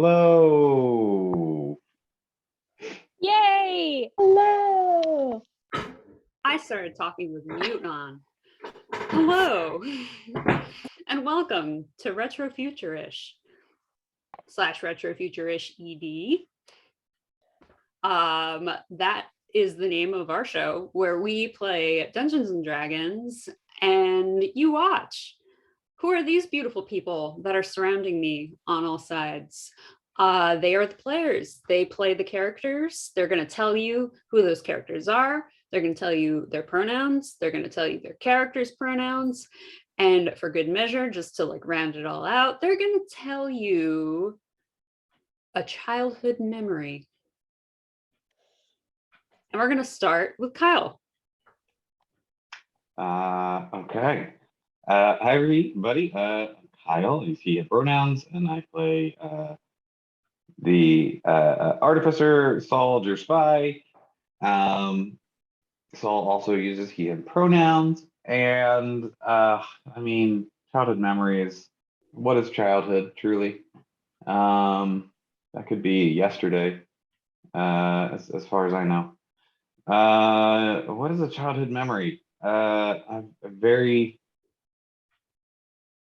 Hello. Yay! Hello. I started talking with mute on. Hello, and welcome to Retrofuturish / Retrofuturish ED. That is the name of our show where we play Dungeons and Dragons and you watch. Who are these beautiful people that are surrounding me on all sides? They are the players. They play the characters. They're going to tell you who those characters are. They're going to tell you their pronouns. They're going to tell you their characters' pronouns. And for good measure, just to like round it all out, they're going to tell you a childhood memory. And we're going to start with Kyle. Okay. Hi, everybody. Kyle is he and pronouns, and I play the artificer, soldier, spy. Saul also uses he and pronouns, and childhood memories. What is childhood, truly? That could be yesterday, as far as I know. What is a childhood memory? I'm very,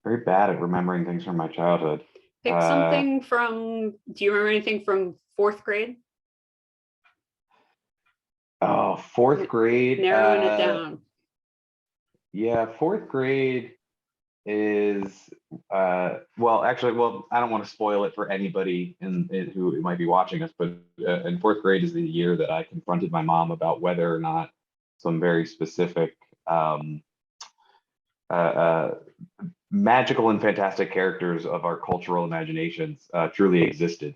very bad at remembering things from my childhood. Pick something from, do you remember anything from 4th grade? Oh, 4th grade. Narrowing it down. Yeah, 4th grade is, I don't want to spoil it for anybody who might be watching us, but in 4th grade is the year that I confronted my mom about whether or not some very specific magical and fantastic characters of our cultural imaginations truly existed,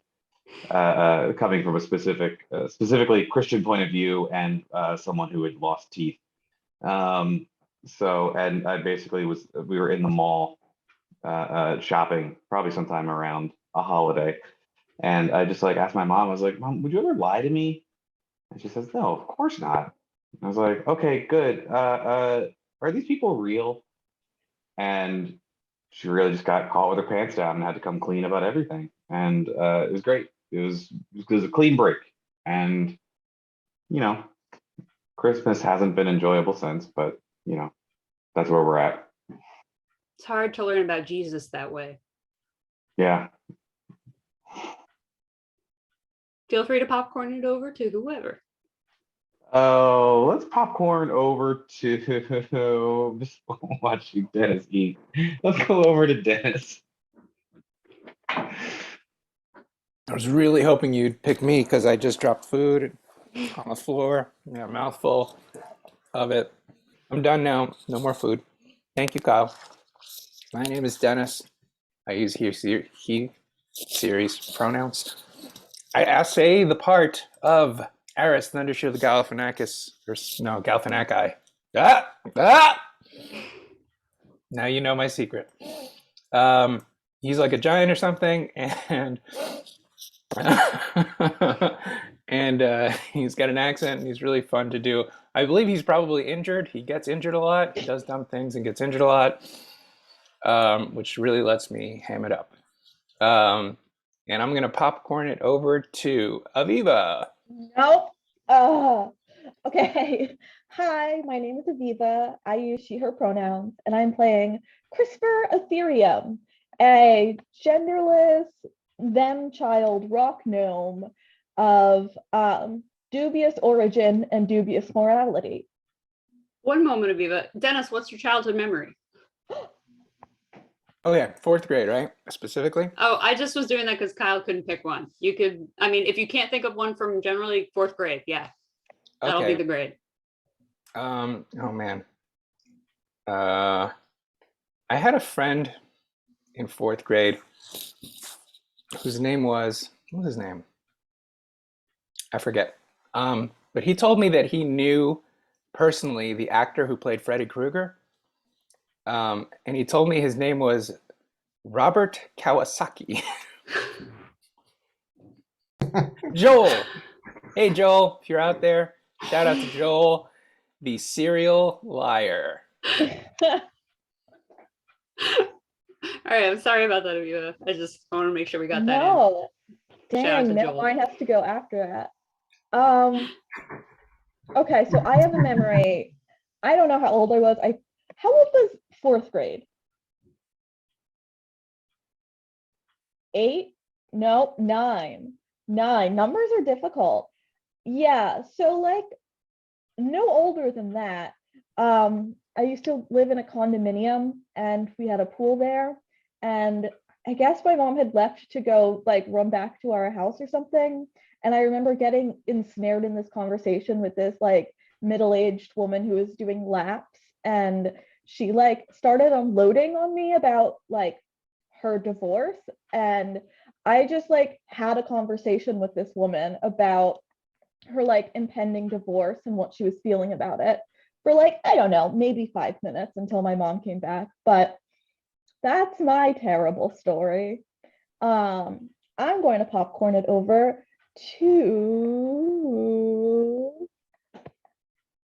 coming from a specifically Christian point of view and someone who had lost teeth. And I basically we were in the mall shopping, probably sometime around a holiday. And I just like asked my mom, I was like, Mom, would you ever lie to me? And she says, no, of course not. I was like, okay, good. Are these people real? And she really just got caught with her pants down and had to come clean about everything. And it was great. It was a clean break. And, Christmas hasn't been enjoyable since, but, that's where we're at. It's hard to learn about Jesus that way. Yeah. Feel free to popcorn it over to whoever. Oh, let's popcorn over to just watching Dennis eat. Let's go over to Dennis. I was really hoping you'd pick me because I just dropped food on the floor. A mouthful of it. I'm done now. No more food. Thank you, Kyle. My name is Dennis. I use he series pronouns. I assay the part of Aris, Thundershield the Galifianakis. Now you know my secret. He's like a giant or something, and he's got an accent, and he's really fun to do. I believe he's probably injured. He gets injured a lot. He does dumb things and gets injured a lot, which really lets me ham it up. And I'm going to popcorn it over to Aviva. Nope. Okay. Hi, my name is Aviva. I use she, her pronouns, and I'm playing Crispr Ethereum, a genderless them-child rock gnome of dubious origin and dubious morality. One moment, Aviva. Dennis, what's your childhood memory? Oh yeah, 4th grade, right? Specifically? Oh, I just was doing that because Kyle couldn't pick one. You could, if you can't think of one from generally 4th grade, yeah. That'll be the grade. Oh man. I had a friend in 4th grade whose name was, what was his name? I forget. But he told me that he knew personally the actor who played Freddy Krueger. And he told me his name was Robert Kawasaki. Joel. Hey, Joel, if you're out there, shout out to Joel, the serial liar. All right, I'm sorry about that, Aviva. I just want to make sure we got that in. No, Shout out to dang, now Joel. mine has to go after that. Okay, so I have a memory. I don't know how old I was. How old was fourth grade? 8? No, 9. 9. Numbers are difficult. Yeah, so like no older than that. I used to live in a condominium and we had a pool there. And I guess my mom had left to go like run back to our house or something. And I remember getting ensnared in this conversation with this like middle-aged woman who was doing laps. And she like started unloading on me about like her divorce. And I just like had a conversation with this woman about her like impending divorce and what she was feeling about it for like, I don't know, maybe 5 minutes until my mom came back. But that's my terrible story. I'm going to popcorn it over to,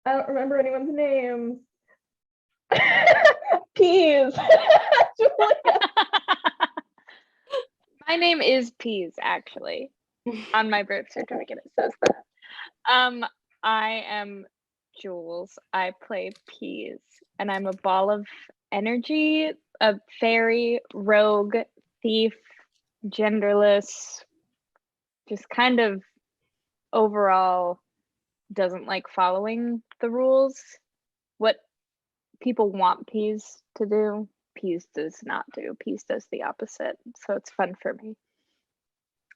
I don't remember anyone's names. Peas. Julia. My name is Peas, actually. On my birth certificate, it says that. I am Jules. I play Peas, and I'm a ball of energy, a fairy, rogue, thief, genderless, just kind of overall doesn't like following the rules. What people want Peas to do, Peas does not do. Peas does the opposite. So it's fun for me,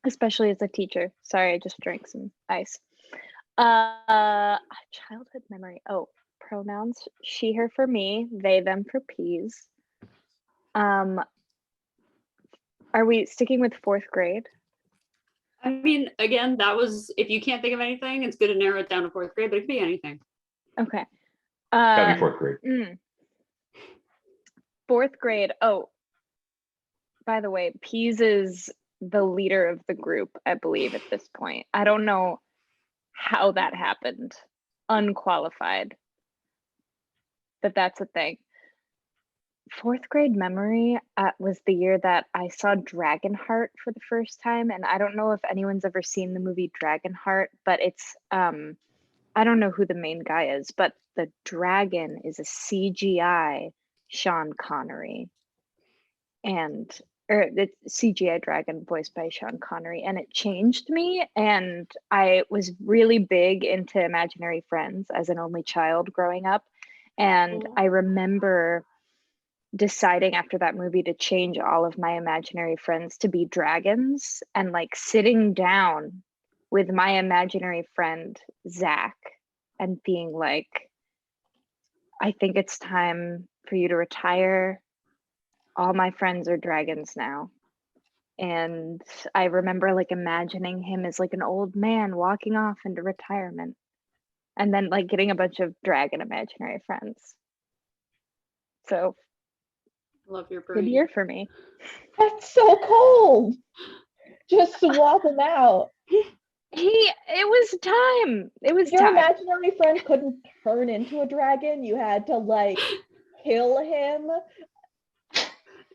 especially as a teacher. Sorry, I just drank some ice. Childhood memory. Oh, pronouns: she, her for me, they, them for Peas. Are we sticking with fourth grade? I mean, again, that was, if you can't think of anything, it's good to narrow it down to fourth grade, but it could be anything. Okay. Gotta be fourth grade. Fourth grade. Oh, by the way, Peas is the leader of the group, I believe, at this point. I don't know how that happened. Unqualified. But that's a thing. Fourth grade memory was the year that I saw Dragonheart for the first time. And I don't know if anyone's ever seen the movie Dragonheart, but it's, I don't know who the main guy is, but the dragon is a CGI Sean Connery. Or the CGI dragon voiced by Sean Connery, and it changed me. And I was really big into imaginary friends as an only child growing up. And I remember deciding after that movie to change all of my imaginary friends to be dragons, and like sitting down with my imaginary friend Zach and being like, I think it's time for you to retire. All my friends are dragons now. And I remember like imagining him as like an old man walking off into retirement, and then like getting a bunch of dragon imaginary friends. So Love your good breed. year for me. That's so cold. Just swap them out. It was time. It was Your time. imaginary friend couldn't turn into a dragon. You had to like kill him.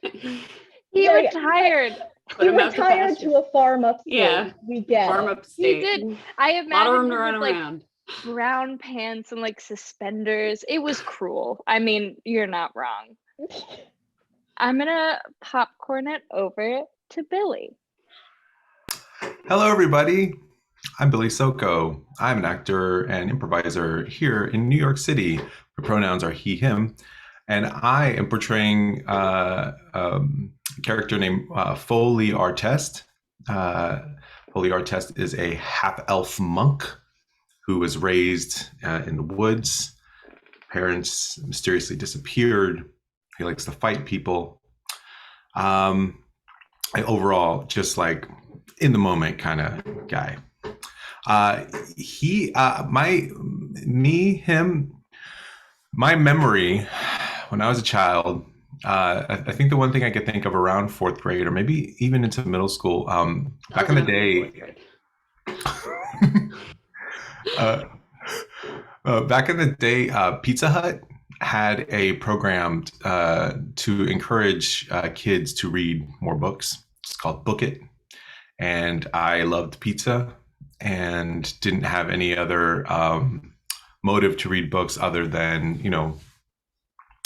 He Yeah, retired. He retired to a farm upstate. Yeah. We get Farm it. upstate. He did. I A lot of room imagined to him run with like around. brown pants and like suspenders. It was cruel. I mean, you're not wrong. I'm gonna popcorn it over to Billy. Hello, everybody. I'm Billy Soko. I'm an actor and improviser here in New York City. The pronouns are he, him. And I am portraying a character named Foley Artest. Foley Artest is a half-elf monk who was raised in the woods. Parents mysteriously disappeared. He likes to fight people. Overall, just like in the moment kind of guy. My memory when I was a child, I think the one thing I could think of around fourth grade or maybe even into middle school, back in the day, Pizza Hut had a program to encourage kids to read more books. It's called Book It. And I loved pizza and didn't have any other motive to read books other than,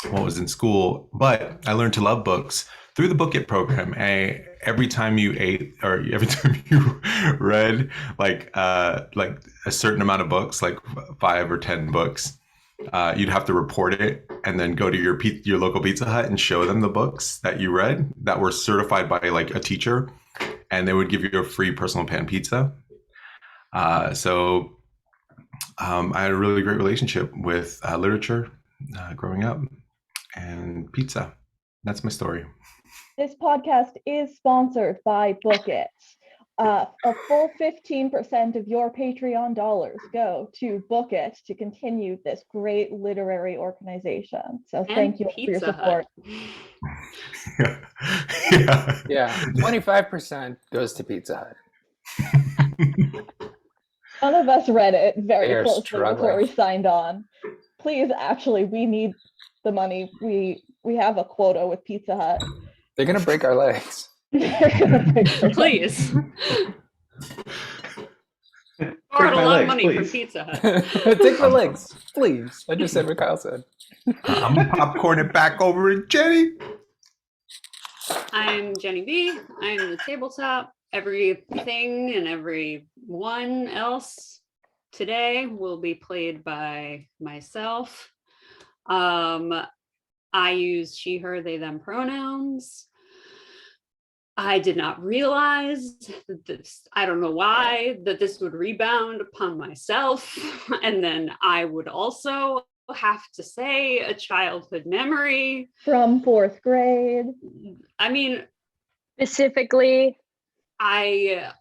what was in school. But I learned to love books through the Book It program. Every time you ate or every time you read like a certain amount of books, like 5 or 10 books, you'd have to report it and then go to your local Pizza Hut and show them the books that you read that were certified by like a teacher, and they would give you a free personal pan pizza. So I had a really great relationship with literature growing up and pizza. That's my story. This podcast is sponsored by Book It. A full 15% of your Patreon dollars go to Book It to continue this great literary organization. So thank you for your support. Yeah, 25% goes to Pizza Hut. None of us read it very They are closely before struggling. we signed on. Please, actually, we need the money. We have a quota with Pizza Hut. They're gonna break our legs. Please. Borrowed a lot of money from Pizza Hut. Take my legs, please. I just said what Kyle said. I'm gonna popcorn it back over to Jenny. I'm Jenny B. I'm the tabletop. Everything and everyone else today will be played by myself. I use she, her, they, them pronouns. I did not realize that this, I don't know why, that this would rebound upon myself. And then I would also have to say a childhood memory. From 4th grade. I mean, Specifically, I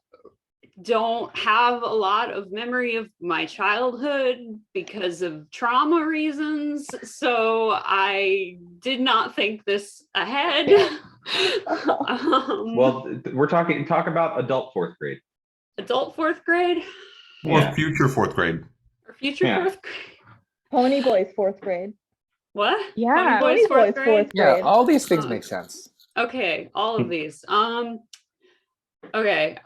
don't have a lot of memory of my childhood because of trauma reasons, so I did not think this ahead. Well, we're talk about adult 4th grade. Adult 4th grade Or future 4th grade. or future 4th grade. Pony Boys 4th grade. What? Yeah. Pony Boys 4th grade. Yeah, all these things make sense. Okay, all of these. Okay.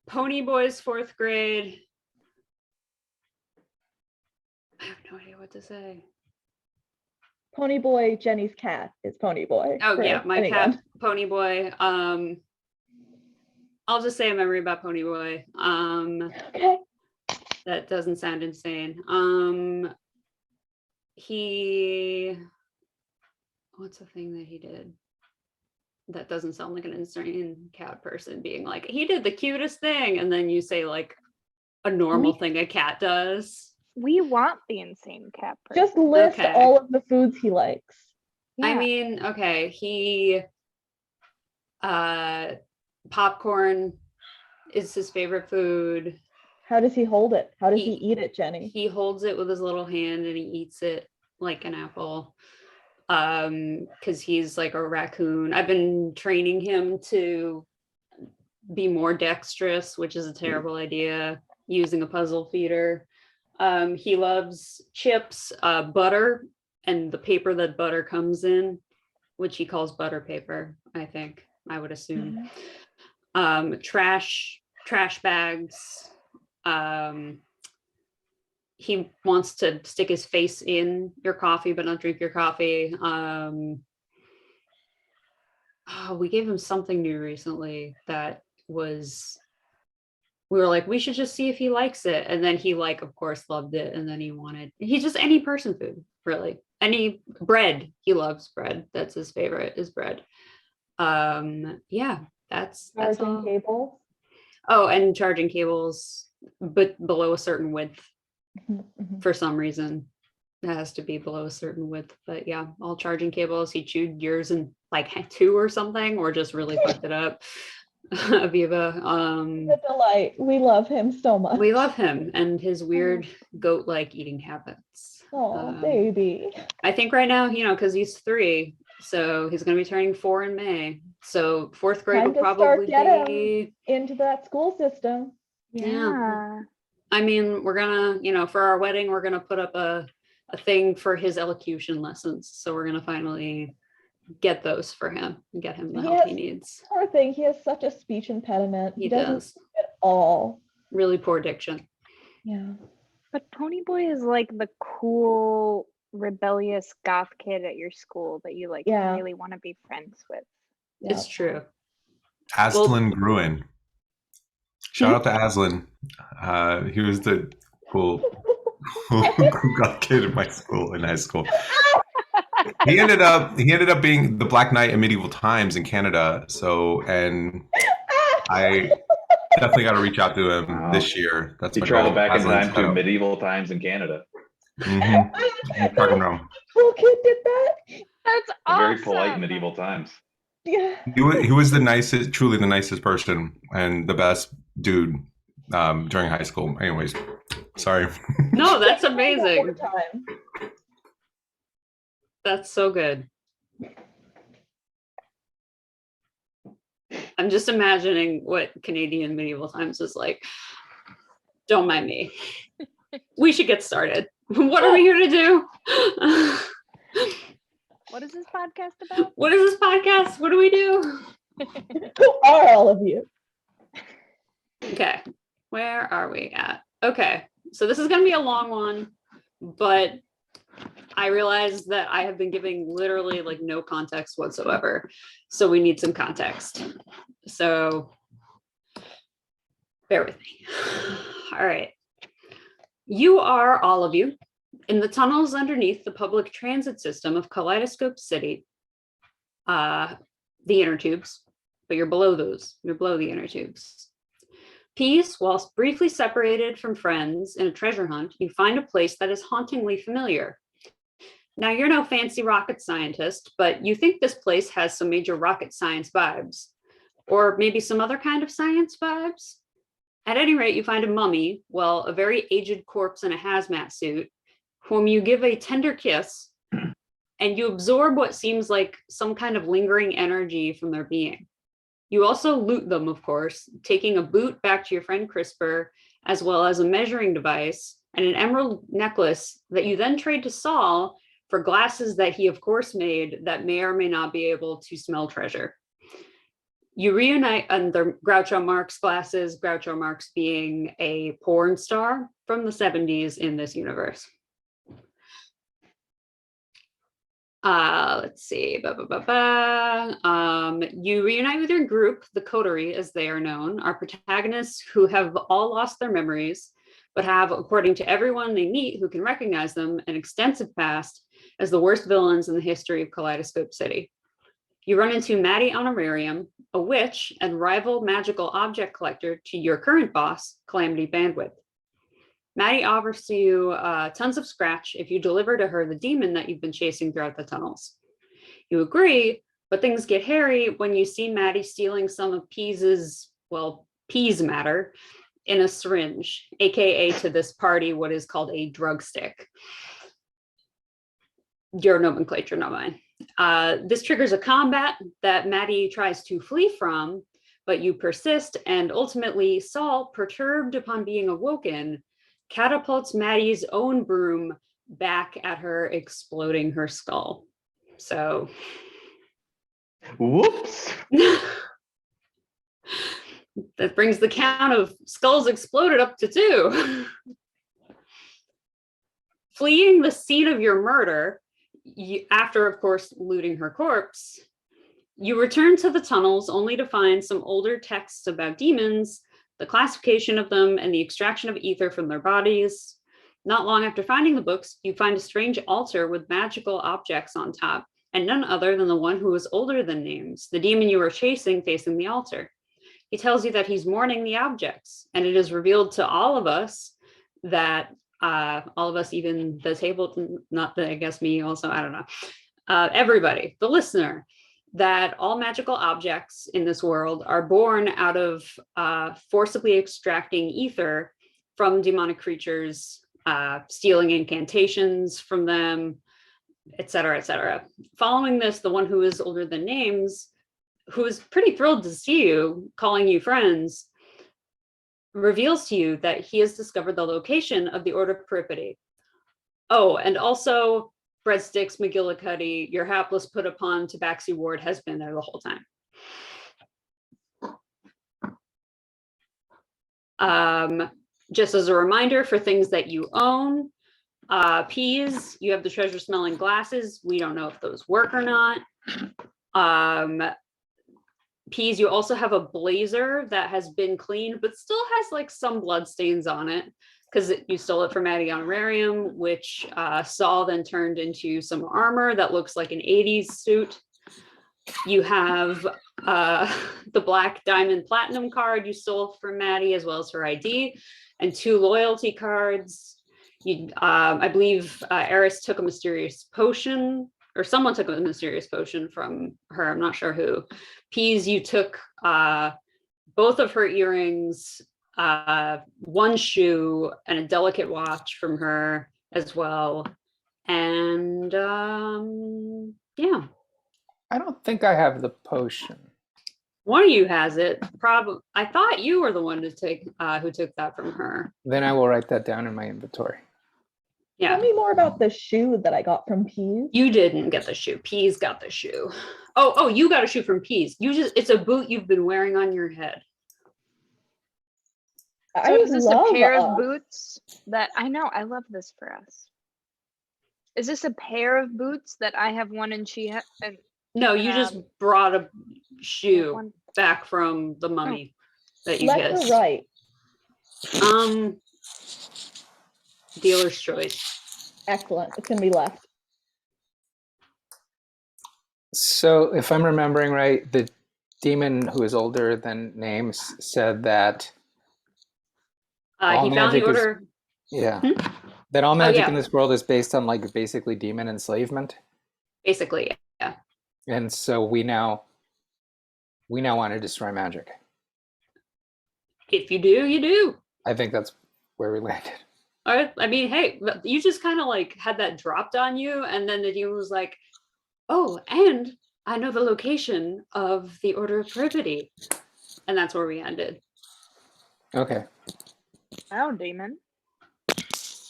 Pony Boys 4th grade. I have no idea what to say. Pony Boy, Jenny's cat is Pony Boy. Oh yeah, my cat, Pony Boy. I'll just say a memory about Pony Boy. Okay. That doesn't sound insane. What's the thing that he did? That doesn't sound like an insane cat person being like, he did the cutest thing, and then you say like a normal thing a cat does. We want the insane cat person. Just list all of the foods he likes. Yeah. I mean, okay, he popcorn is his favorite food. How does he hold it? How does he eat it, Jenny? He holds it with his little hand and he eats it like an apple. Because he's like a raccoon. I've been training him to be more dexterous, which is a terrible idea, using a puzzle feeder. He loves chips, butter, and the paper that butter comes in, which he calls butter paper, I think, I would assume. Trash bags. He wants to stick his face in your coffee, but not drink your coffee. We gave him something new recently that was, we were like, we should just see if he likes it. And then he of course loved it. And then he just any person food, really. Any bread, he loves bread. That's his favorite, is bread. Yeah, that's all. Cables. Oh, and charging cables, but below a certain width. For some reason it has to be below a certain width, but yeah, all charging cables. He chewed yours in like 2 or something, or just really fucked it up. Aviva, a delight. We love him so much. We love him and his weird goat-like eating habits. Oh, baby. I think right now, because he's 3, so he's going to be turning 4 in May. So 4th grade will probably be into that school system. Yeah. I mean, we're gonna, for our wedding, we're gonna put up a a thing for his elocution lessons. So we're going to finally get those for him and get him the help he needs. Poor thing, he has such a speech impediment. He doesn't does. speak at all. Really poor diction. Yeah. But Ponyboy is like the cool, rebellious goth kid at your school that you like Yeah. really want to be friends with. Yeah. It's true. Aslan Gruen. Shout out to Aslan. He was the cool goth kid in my school, in high school. He ended up being the Black Knight in medieval times in Canada. So, and I definitely got to reach out to him this year. That's He my traveled goal. back in Aslan's time to shout medieval times in Canada. out. Mhm. Fucking wrong. Little kid did that. That's awesome. Very polite medieval times. Yeah. He was the nicest, truly the nicest person and the best dude during high school. Anyways, sorry. No, that's amazing. Time. That's so good. I'm just imagining what Canadian medieval times is like. Don't mind me. We should get started. What are we here to do? What is this podcast about? What is this podcast? What do we do? Who are all of you? Okay, where are we at? Okay, so this is going to be a long one, but I realized that I have been giving literally like no context whatsoever. So we need some context. So bear with me. All right. You are, all of you, in the tunnels underneath the public transit system of Kaleidoscope City, the inner tubes, but you're below those. You're below the inner tubes. Peace, whilst briefly separated from friends in a treasure hunt, you find a place that is hauntingly familiar. Now, you're no fancy rocket scientist, but you think this place has some major rocket science vibes, or maybe some other kind of science vibes. At any rate, you find a mummy, well, a very aged corpse in a hazmat suit, whom you give a tender kiss, and you absorb what seems like some kind of lingering energy from their being. You also loot them, of course, taking a boot back to your friend Crisper, as well as a measuring device and an emerald necklace that you then trade to Saul for glasses that he, of course, made that may or may not be able to smell treasure. You reunite under Groucho Marx glasses, Groucho Marx being a porn star from the 70s in this universe. Let's see. You reunite with your group, the Coterie, as they are known, are protagonists who have all lost their memories, but have, according to everyone they meet who can recognize them, an extensive past as the worst villains in the history of Kaleidoscope City. You run into Maddie Honorarium, a witch and rival magical object collector to your current boss, Calamity Bandwidth. Maddie offers you tons of scratch if you deliver to her the demon that you've been chasing throughout the tunnels. You agree, but things get hairy when you see Maddie stealing some of Pea's matter in a syringe, aka to this party what is called a drug stick. Your nomenclature, not mine. This triggers a combat that Maddie tries to flee from, but you persist, and ultimately Saul, perturbed upon being awoken, catapults Maddie's own broom back at her, exploding her skull. So, whoops. That brings the count of skulls exploded up to 2. Fleeing the scene of your murder, after, of course, looting her corpse, you return to the tunnels only to find some older texts about demons, the classification of them, and the extraction of ether from their bodies. Not long after finding the books, you find a strange altar with magical objects on top, and none other than the one who was older than names, the demon you were chasing facing the altar. He tells you that he's mourning the objects, and it is revealed to all of us that all of us, even the table, not the, I guess me also, I don't know, everybody, the listener, that all magical objects in this world are born out of forcibly extracting ether from demonic creatures, stealing incantations from them, etc., etc. Following this, the one who is older than names, who is pretty thrilled to see you, calling you friends, reveals to you that he has discovered the location of the Order of Perpetually, Oh, and also Breadsticks McGillicuddy, your hapless put upon tabaxi ward has been there the whole time. Just as a reminder for things that you own, peas, you have the treasure smelling glasses. We don't know if those work or not. Peas, you also have a blazer that has been cleaned, but still has like some blood stains on it because you stole it from Maddie Honorarium, which Saul then turned into some armor that looks like an 80s suit. You have the black diamond platinum card you stole from Maddie, as well as her ID, and 2 loyalty cards. I believe Eris took a mysterious potion, or someone took a mysterious potion from her. I'm not sure who. Peas, you took both of her earrings, 1 shoe, and a delicate watch from her as well. And yeah. I don't think I have the potion. One of you has it. Probably. I thought you were the one to take who took that from her. Then I will write that down in my inventory. Yeah. Tell me more about the shoe that I got from Peas. You didn't get the shoe. Peas got the shoe. Oh, you got a shoe from Peas. It's a boot you've been wearing on your head. So is this a pair of boots that I know? I love this for us. Is this a pair of boots that I have one and she has? No, you just brought a shoe back from the mummy that you Left kissed. or right? Dealer's choice. Excellent. It's gonna be left. So if I'm remembering right, the demon who is older than names said that He found the order. That all magic in this world is based on like basically demon enslavement. Basically, yeah. And so we now want to destroy magic. If you do, you do. I think that's where we landed. All right. I mean, hey, you just kind of like had that dropped on you, and then the demon was like, "Oh, and I know the location of the Order of Perpetually," and that's where we ended. Okay. Oh, demon.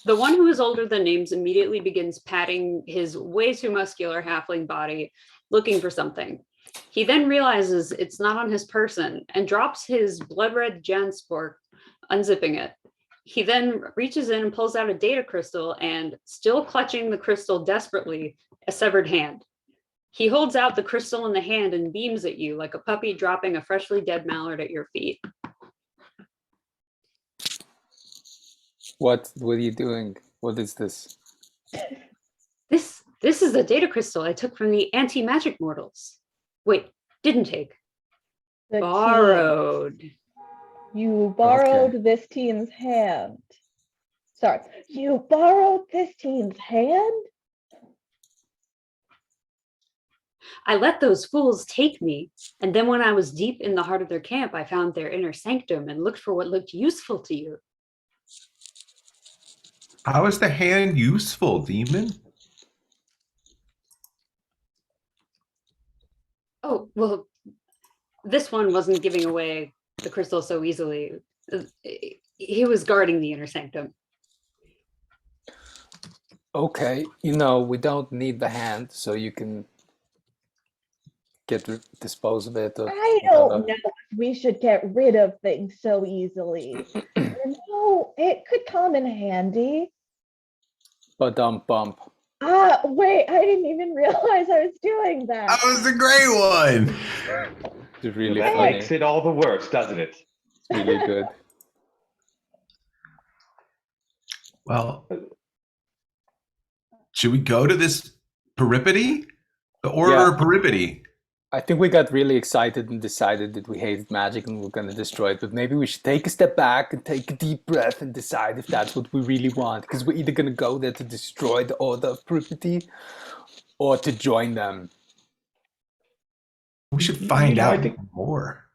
The one who is older than names immediately begins patting his way too muscular halfling body, looking for something. He then realizes it's not on his person and drops his blood red Jansport, unzipping it. He then reaches in and pulls out a data crystal and, still clutching the crystal desperately, a severed hand. He holds out the crystal in the hand and beams at you like a puppy dropping a freshly dead mallard at your feet. What are you doing? What is this? This is the data crystal I took from the anti-magic mortals. Wait, didn't take. The Borrowed. Teen. You borrowed this teen's hand. Sorry, you borrowed this teen's hand? I let those fools take me, and then when I was deep in the heart of their camp, I found their inner sanctum and looked for what looked useful to you. How is the hand useful, demon? Oh, well, this one wasn't giving away the crystal so easily. He was guarding the inner sanctum. Okay, we don't need the hand, so you can dispose of it. I don't know if we should get rid of things so easily. It could come in handy. Bump. Wait, I didn't even realize I was doing that. That was a great one. It's really that funny. makes it all the worse, doesn't it? It's really good. Well, should we go to this peripety? The Order of Peripety. I think we got really excited and decided that we hated magic and we're going to destroy it. But maybe we should take a step back and take a deep breath and decide if that's what we really want. Because we're either going to go there to destroy the Order of Peripety or to join them. We should find out more.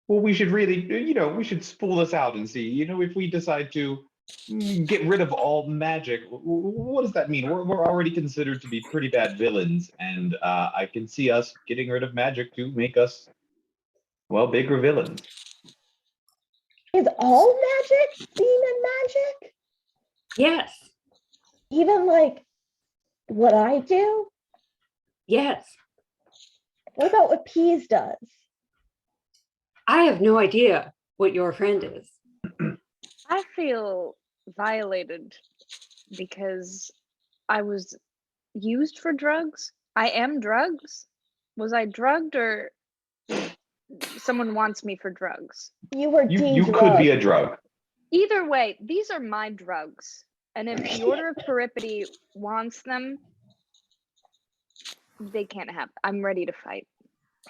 Well, we should really, we should spool this out and see, if we decide to get rid of all magic, what does that mean? We're already considered to be pretty bad villains, and I can see us getting rid of magic to make us, bigger villains. Is all magic demon magic? Yes. Even like what I do? Yes. What about what Peas does? I have no idea what your friend is. I feel violated because I was used for drugs. I am drugs. Was I drugged or someone wants me for drugs? You were You could be a de-drugged. drug. Either way, these are my drugs. And if the Order of Perpetually wants them, they can't have. I'm ready to fight.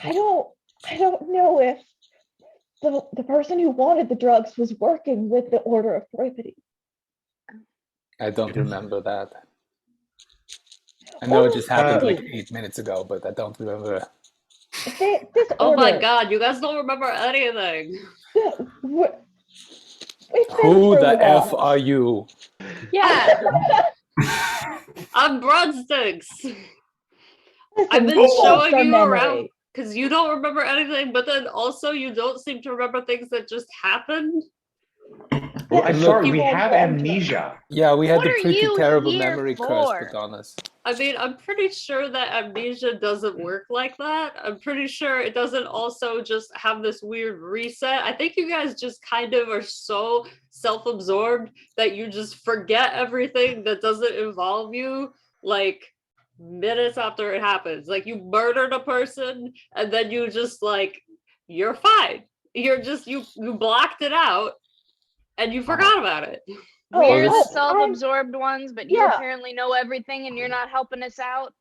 I don't know if the person who wanted the drugs was working with the Order of Perpetually. I don't remember that. I know it just happened like 8 minutes ago, but I don't remember. This Oh my order, god, you guys don't remember anything. we've been Who through the a F lot. are you? Yeah, I'm Breadsticks. I've been Listen, showing from you memory. around because you don't remember anything, but then also you don't seem to remember things that just happened. Well, I'm Look, sorry, we people have involved. amnesia. Yeah, we had What the are pretty you terrible here memory curse for? put on us. I mean, I'm pretty sure that amnesia doesn't work like that. I'm pretty sure it doesn't also just have this weird reset. I think you guys just kind of are so self-absorbed that you just forget everything that doesn't involve you, like minutes after it happens. Like you murdered a person and then you just like, you're fine. You're just, you blocked it out and you forgot about it. We're the I'm- self-absorbed ones, but you yeah. apparently know everything and you're not helping us out.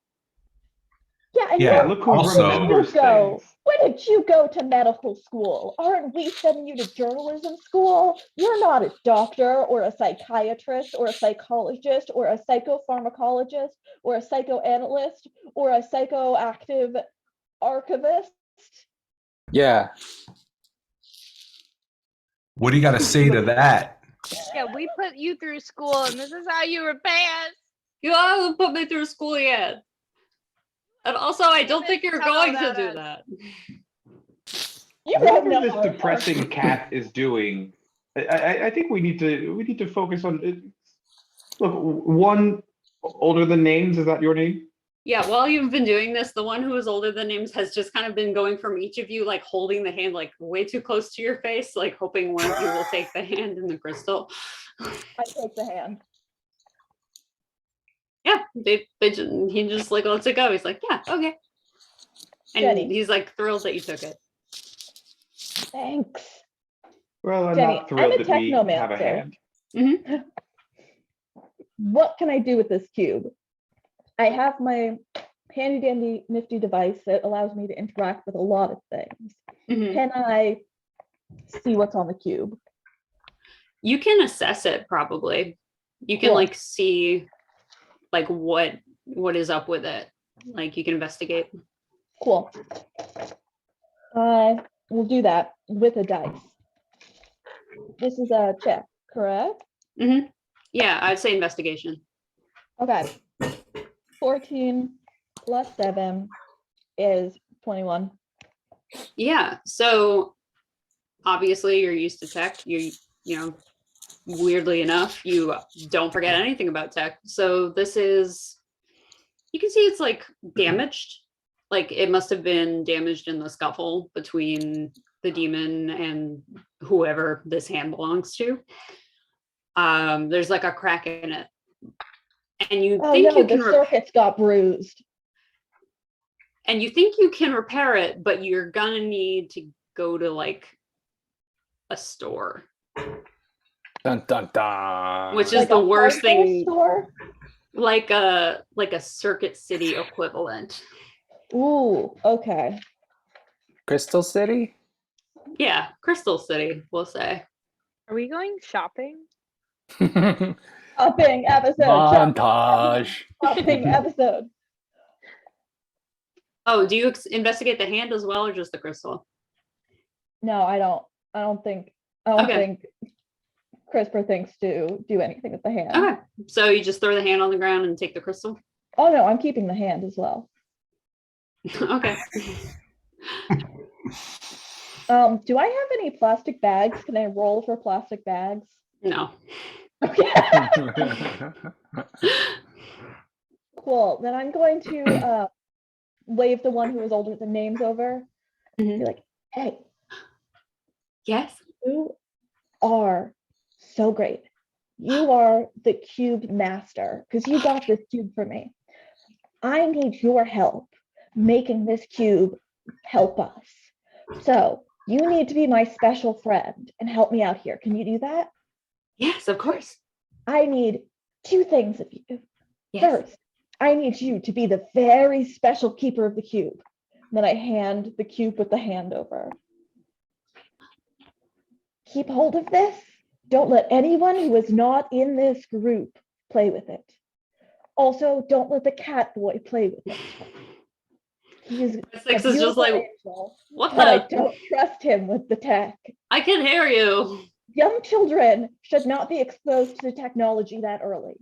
Yeah, and Yeah, Look who also- remembers go. things. When did you go to medical school? Aren't we sending you to journalism school? You're not a doctor or a psychiatrist or a psychologist or a psychopharmacologist or a psychoanalyst or a psychoactive archivist. Yeah. What do you got to say to that? Yeah, we put you through school and this is how you repay us. You haven't put me through school yet. And also, I don't think you're Tell going to about do us. that. You don't Whatever know this our depressing party. cat is doing, I think we need to focus on it. Look, one older than names, is that your name? Yeah, while you've been doing this, the one who is older than names has just kind of been going from each of you, like holding the hand like way too close to your face, like hoping one of you will take the hand in the crystal. I take the hand. Yeah, he just like lets it go. He's like, yeah, okay. And Jenny. he's like thrilled that you took it. Thanks. Well, I'm Jenny, not thrilled I'm a that we have a technomancer. hand. What can I do with this cube? I have my handy dandy nifty device that allows me to interact with a lot of things. Mhm. Can I see what's on the cube? You can assess it probably. You can Cool. like see like what is up with it. Like you can investigate. Cool. I will do that with a dice. This is a check, correct? Mm-hmm. Yeah, I'd say investigation. Okay. 14 plus 7 is 21. Yeah. So obviously you're used to tech. You know, weirdly enough, you don't forget anything about tech. So this is, you can see it's like damaged. Like it must have been damaged in the scuffle between the demon and whoever this hand belongs to. There's like a crack in it. And you Oh think no, you the can circuits got bruised. and you think you can repair it, but you're gonna need to go to like a store, Dun dun dun. which is Like the a worst hardware thing, store? like a Circuit City equivalent. Ooh, okay. Crystal City? Yeah, Crystal City, we'll say. Are we going shopping? Shopping episode. Montage. Shopping episode. Oh, do you investigate the hand as well, or just the crystal? No, I don't think CRISPR thinks to do anything with the hand. Okay, so you just throw the hand on the ground and take the crystal. Oh no, I'm keeping the hand as well. Okay. Do I have any plastic bags? Can I roll for plastic bags? No. Cool. Then I'm going to wave the one who is older than names over. Mhm. Be like, hey, Yes. you are so great. You are the cube master because you got this cube for me. I need your help making this cube help us. So you need to be my special friend and help me out here. Can you do that? Yes, of course. I need 2 things of you. Yes. First, I need you to be the very special keeper of the cube. And then I hand the cube with the hand over. Keep hold of this. Don't let anyone who is not in this group play with it. Also, don't let the cat boy play with it. He's a Six is just beautiful like, angel, what but I the? don't trust him with the tech. I can hear you. Young children should not be exposed to technology that early.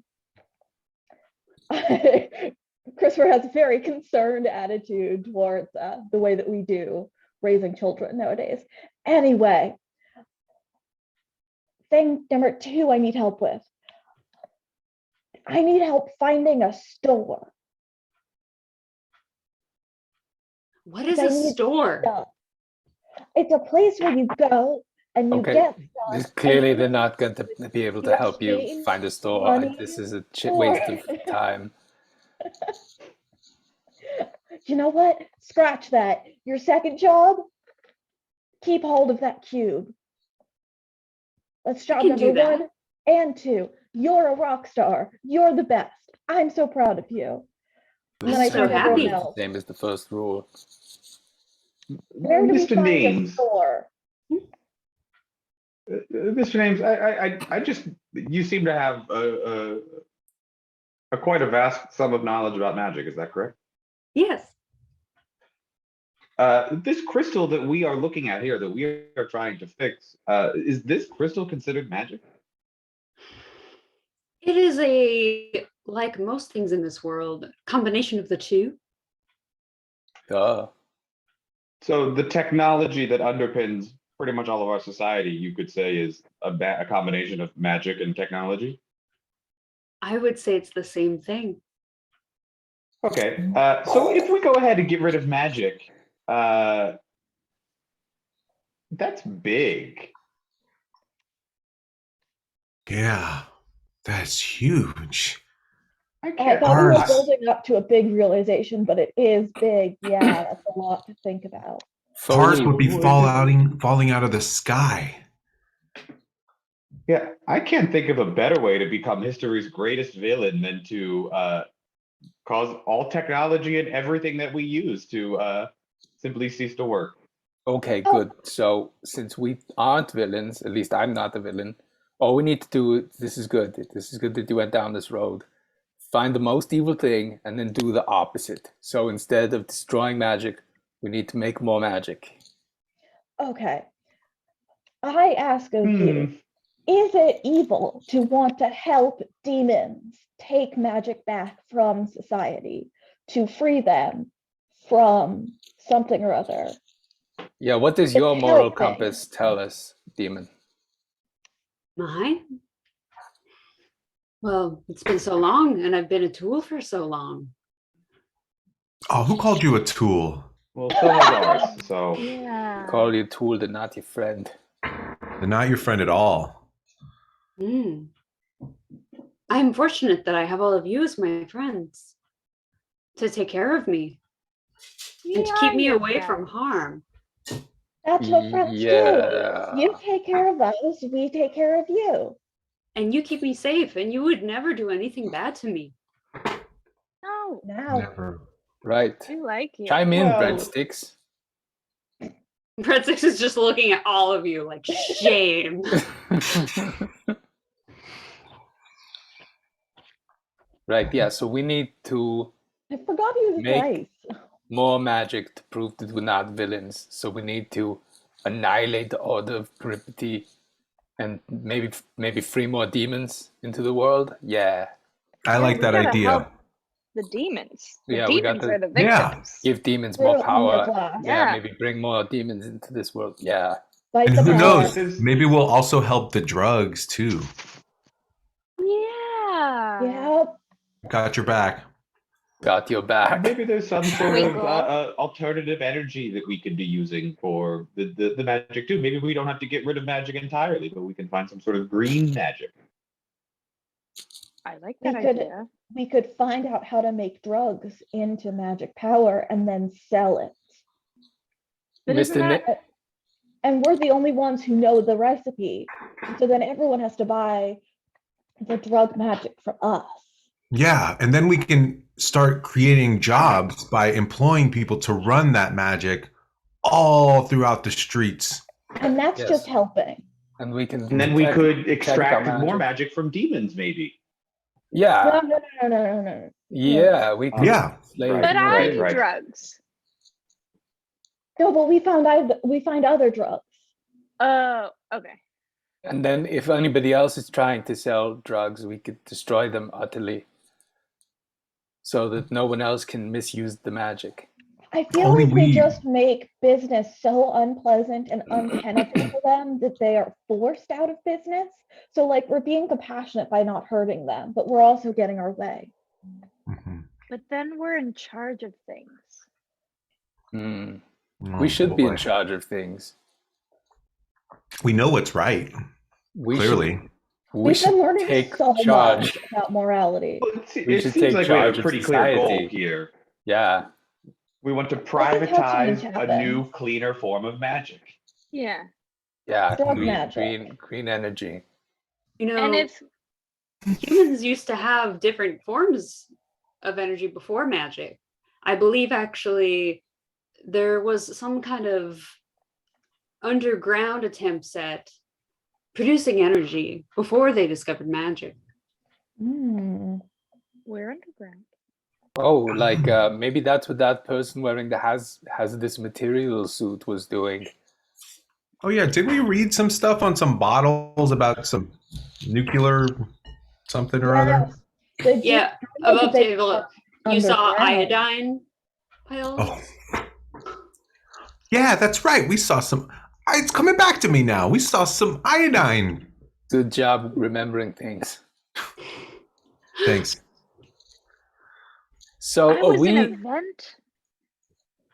Christopher has a very concerned attitude towards the way that we do raising children nowadays. Anyway, thing number 2 I need help with. I need help finding a store. What is I a need store? stuff. It's a place where you go and you Okay, get this stuff. clearly and they're not going to be able to help you exchange find a store. money This is a for- waste of time. You know what? Scratch that. Your second job, keep hold of that cube. That's job can do number that. 1 and 2. You're a rock star. You're the best. I'm so proud of you. And then I I'm so turn to everyone happy. else. Same as the first rule. Where do we Mr. find Names, a store? Mr. Names, I just, you seem to have a quite a vast sum of knowledge about magic. Is that correct? Yes. This crystal that we are looking at here, that we are trying to fix, is this crystal considered magic? It is like most things in this world, combination of the two. Duh. So the technology that underpins pretty much all of our society, you could say, is a combination of magic and technology. I would say it's the same thing. Okay, so if we go ahead and get rid of magic, that's big. Yeah, that's huge. I I can't. thought we were Ours- building up to a big realization, but it is big. Yeah, that's a lot to think about. Cars Foley would be wood. falling out of the sky. Yeah, I can't think of a better way to become history's greatest villain than to cause all technology and everything that we use to simply cease to work. Okay, Oh. good. So since we aren't villains, at least I'm not a villain, all we need to do, this is good. This is good that you went down this road. Find the most evil thing and then do the opposite. So instead of destroying magic, we need to make more magic. Okay. I ask of Hmm. you, is it evil to want to help demons take magic back from society, to free them from something or other? Yeah, what does It's your moral helping. compass tell us, demon? Mine? Well, it's been so long and I've been a tool for so long. Oh, who called you a tool? Well, so has ours. So Yeah. Call you a tool, but not your friend. They're not your friend at all. Mm. I'm fortunate that I have all of you as my friends to take care of me and to keep me away from harm. That's what friends Yeah. do. You take care of us, we take care of you. And you keep me safe, and you would never do anything bad to me. No, Now, Never. Right. I like you. Chime in, Well- breadsticks. Breadsticks is just looking at all of you like, shame. Right, yeah, so we need to I forgot he was Make- nice. more magic to prove that we're not villains. So we need to annihilate the order of perpetually and maybe free more demons into the world. Yeah. I like we that gotta idea. help the demons. The Yeah, we got demons to- are the Yeah. victims. Give demons We're more power. class. Yeah, Yeah. maybe bring more demons into this world. Yeah. Fight And the who power. knows? This is- Maybe we'll also help the drugs too. Yep. Got your back. Got your back. Maybe there's some sort of Twinkle. alternative energy that we could be using for the magic too. Maybe we don't have to get rid of magic entirely, but we can find some sort of green magic. I like We that could- idea. We could find out how to make drugs into magic power and then sell it. But Mr. isn't that And we're the only ones who know the recipe. So then everyone has to buy the drug magic from us. Yeah, and then we can start creating jobs by employing people to run that magic all throughout the streets. And that's Yes. just helping. And we can. And then we could detect our extract more magic from demons, maybe. Yeah, No. yeah, we could. Yeah. slay Right. but more I right, do right. drugs. No, but we find other drugs. Oh, okay. And then if anybody else is trying to sell drugs, we could destroy them utterly so that no one else can misuse the magic. I feel Only like we we- just make business so unpleasant and untenable for them that they are forced out of business. So like we're being compassionate by not hurting them, but we're also getting our way. Mhm. But then we're in charge of things. Hmm. Oh, We should be in boy. charge of things. We know what's right, We clearly. should, we We've should been learning take so charge. much about morality. Well, We it should seems take like we have charge a of pretty clear goal society. here. Yeah. We want to This is how privatize change a new, cleaner form of magic. Yeah. Yeah. Drug Green, magic. green energy. You know, And if humans used to have different forms of energy before magic. I believe actually there was some kind of underground attempts at producing energy before they discovered magic. Mm. we're underground. Oh, like maybe that's what that person wearing the has this material suit was doing. Oh yeah, did we read some stuff on some bottles about some nuclear something or other? Yes. The Yeah, deep above they table. are You saw underground. iodine piles. Oh. Yeah, that's right. We saw some. It's coming back to me now. We saw some iodine. Good job remembering things. Thanks. So I was in we, an event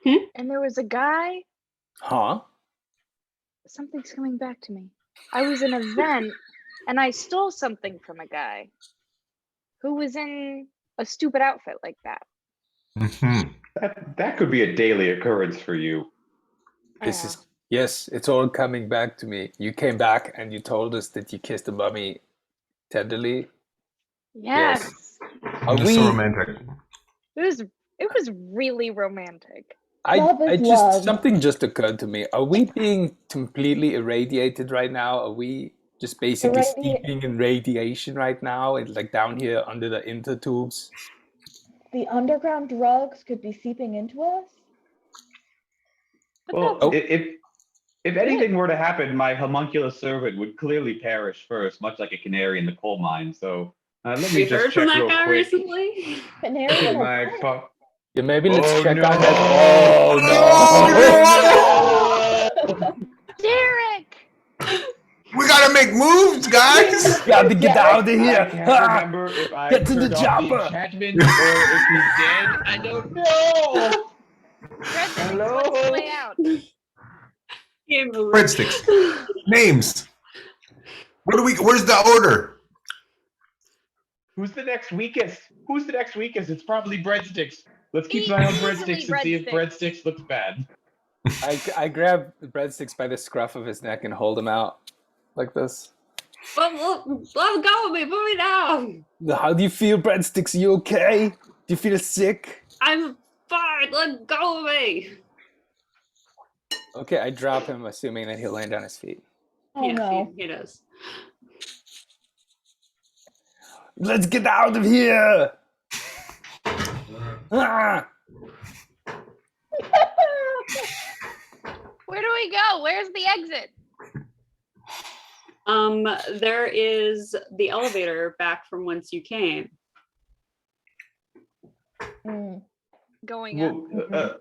Hmm? and there was a guy. huh? Something's coming back to me. I was in an event and I stole something from a guy who was in a stupid outfit like that. Mhm. That could be a daily occurrence for you. This Yeah. is yes, it's all coming back to me. You came back and you told us that you kissed a mummy tenderly. Yes. Are That's we? so romantic. It was really romantic. Love is I just love. something just occurred to me. Are we being completely irradiated right now? Are we just basically steeping in radiation right now, and like down here under the intertubes? The underground drugs could be seeping into us. But Well, that's Oh. if anything were to happen, my homunculus servant would clearly perish first, much like a canary in the coal mine. So let me We just heard from check that real guy quick. recently. Canary in a My coal fuck. Yeah, maybe let's Oh, check no. out that. Oh no! Derek! We gotta make moves, guys. Got to get out of I here! can't Ah! remember if I Get to the turned off chopper. the enchantment or if he's dead. I don't know. Breadsticks, Hello? what's the way out? Game over. Breadsticks. Names. Where's the order? Who's the next weakest? Who's the next weakest? It's probably Breadsticks. Let's keep an eye on Easily Breadsticks and see if Breadsticks. Breadsticks looks bad. I grab Breadsticks by the scruff of his neck and hold him out like this. Let him go with me. Put me down. How do you feel, Breadsticks? You okay? Do you feel sick? I'm fine. Let go of me. Okay, I drop him, assuming that he'll land on his feet. Oh Yes, no. he does. Let's get out of here! Ah! Where do we go? Where's the exit? There is the elevator back from whence you came. Mm. Going up? Well,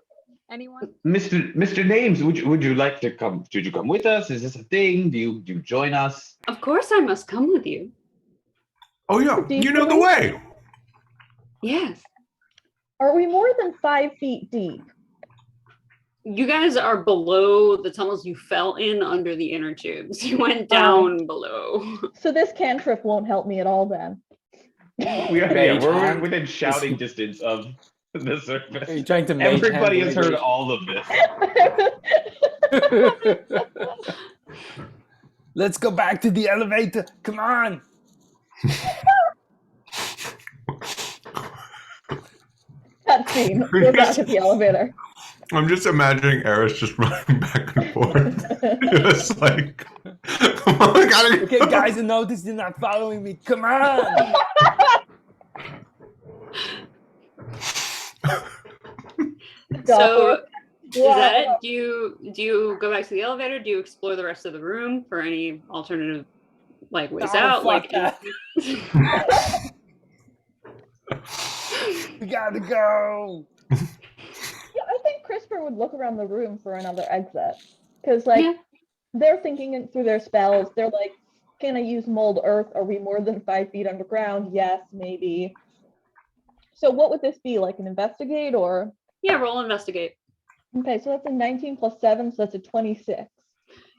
Anyone? Mr. Names, would you like to come? Should you come with us? Is this a thing? Do you join us? Of course, I must come with you. Oh yeah, Deep you know the we? way. Yes. Are we more than 5 feet deep? You guys are below the tunnels you fell in under the inner tubes. You went down below. So this cantrip won't help me at all then. We're hand? within shouting distance of the Are you surface. trying to mage hand Everybody has heard radiation? all of this. Let's go back to the elevator. Come on. Cutscene. We're back at the elevator. I'm just imagining Eris just running back and forth. Just like, come on, I gotta Okay, guys, I noticed you're not following me. Come on. So is Wow. that it? Do you go back to the elevator? Do you explore the rest of the room for any alternative like ways No, out? fuck Like that. We gotta go. Yeah, I think CRISPR would look around the room for another exit. Because, like, Yeah. they're thinking it through their spells. They're like, can I use mold earth? Are we more than 5 feet underground? Yes, maybe. So what would this be? Like an investigate or? Yeah, roll investigate. Okay, so that's a 19 plus 7, so that's a 26.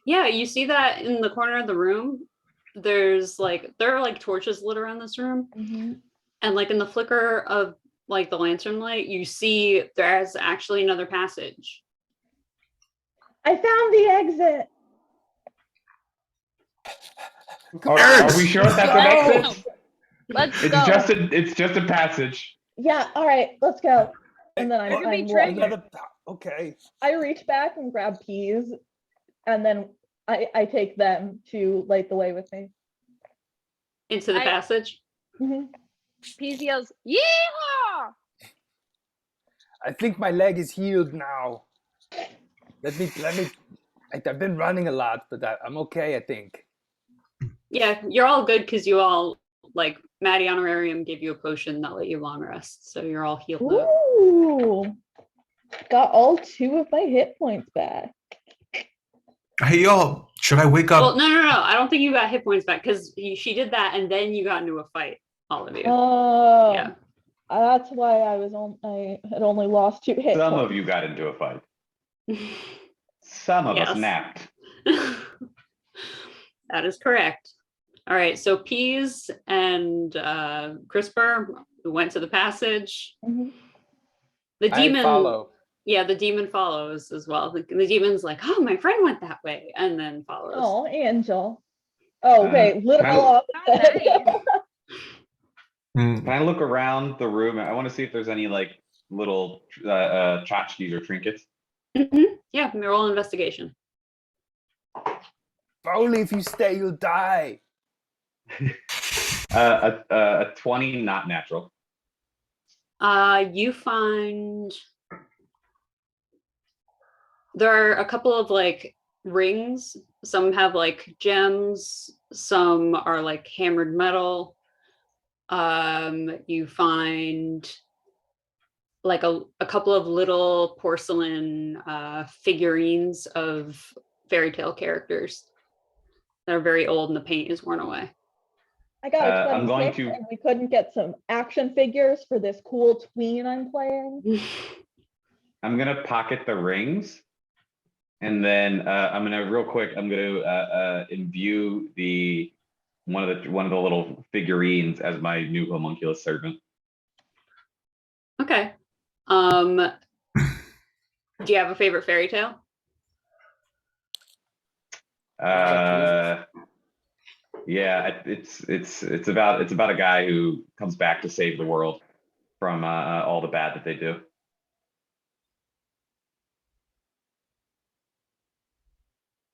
Yeah, you see that in the corner of the room. There are like torches lit around this room. Mm-hmm. And like in the flicker of like the lantern light, you see there's actually another passage. I found the exit. Are we sure that's an exit? Let's It's go. just a passage. Yeah, all right, let's go. And then There could be I'm treasure. walking. Okay. I reach back and grab peas, and then I take them to light the way with me. Into the passage. Mm-hmm. Peas yells, "Yeehaw!" I think my leg is healed now. Let me. I've been running a lot, but I'm okay, I think. Yeah, you're all good because you all like Maddie Honorarium gave you a potion that let you long rest, so you're all healed up. Ooh, got all 2 of my hit points back. Hey y'all, should I wake up? Well, no. I don't think you got hit points back because she did that and then you got into a fight, all of you. Oh, Yeah. That's why I had only lost 2 hit Some points. of you got into a fight. Some of us Yes. napped. That is correct. All right, so Peas and CRISPR went to the passage. Mhm. The demon, I follow. yeah, the demon follows as well. The demon's like, "Oh, my friend went that way," and then follows. Oh, Angel. Oh, wait, literal opposite. Can I look around the room? I want to see if there's any like little tchotchkes or trinkets. Yeah, roll investigation. Only if you stay, you'll die. A 20, not natural. You find there are a couple of like rings. Some have like gems. Some are like hammered metal. You find like a couple of little porcelain figurines of fairy tale characters that are very old and the paint is worn away. I got a 26 I'm going to- and we couldn't get some action figures for this cool tween I'm playing. I'm gonna pocket the rings, and then I'm gonna real quick. I'm gonna imbue one of the little figurines as my new homunculus servant. Okay. Do you have a favorite fairy tale? Yeah, it's about a guy who comes back to save the world from all the bad that they do.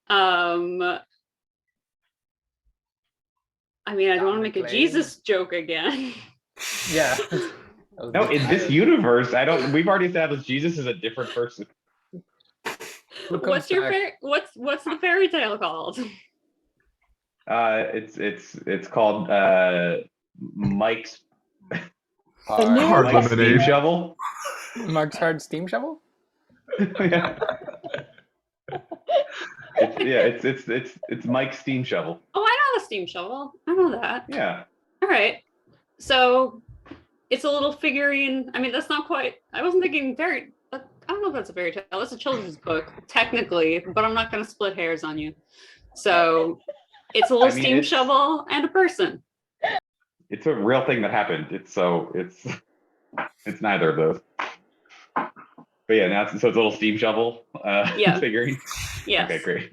I mean, I don't want to make a Jesus joke again. Yeah. No, in this universe, we've already established Jesus is a different person. What's the fairy tale called? It's called Mike's Hard Mike's steam lemonade. shovel. Mark's hard steam shovel? Yeah. It's Mike's steam shovel. Oh, I know the steam shovel. I know that. Yeah. All right. So it's a little figurine. I mean, that's not quite, I wasn't thinking fairy, but I don't know if that's a fairy tale. It's a children's book, technically, but I'm not going to split hairs on you. So it's a little I mean, steam it's- shovel and a person. It's a real thing that happened. It's neither of those. But yeah, now so it's a little steam shovel Yeah. figurine. Yes. Okay, great.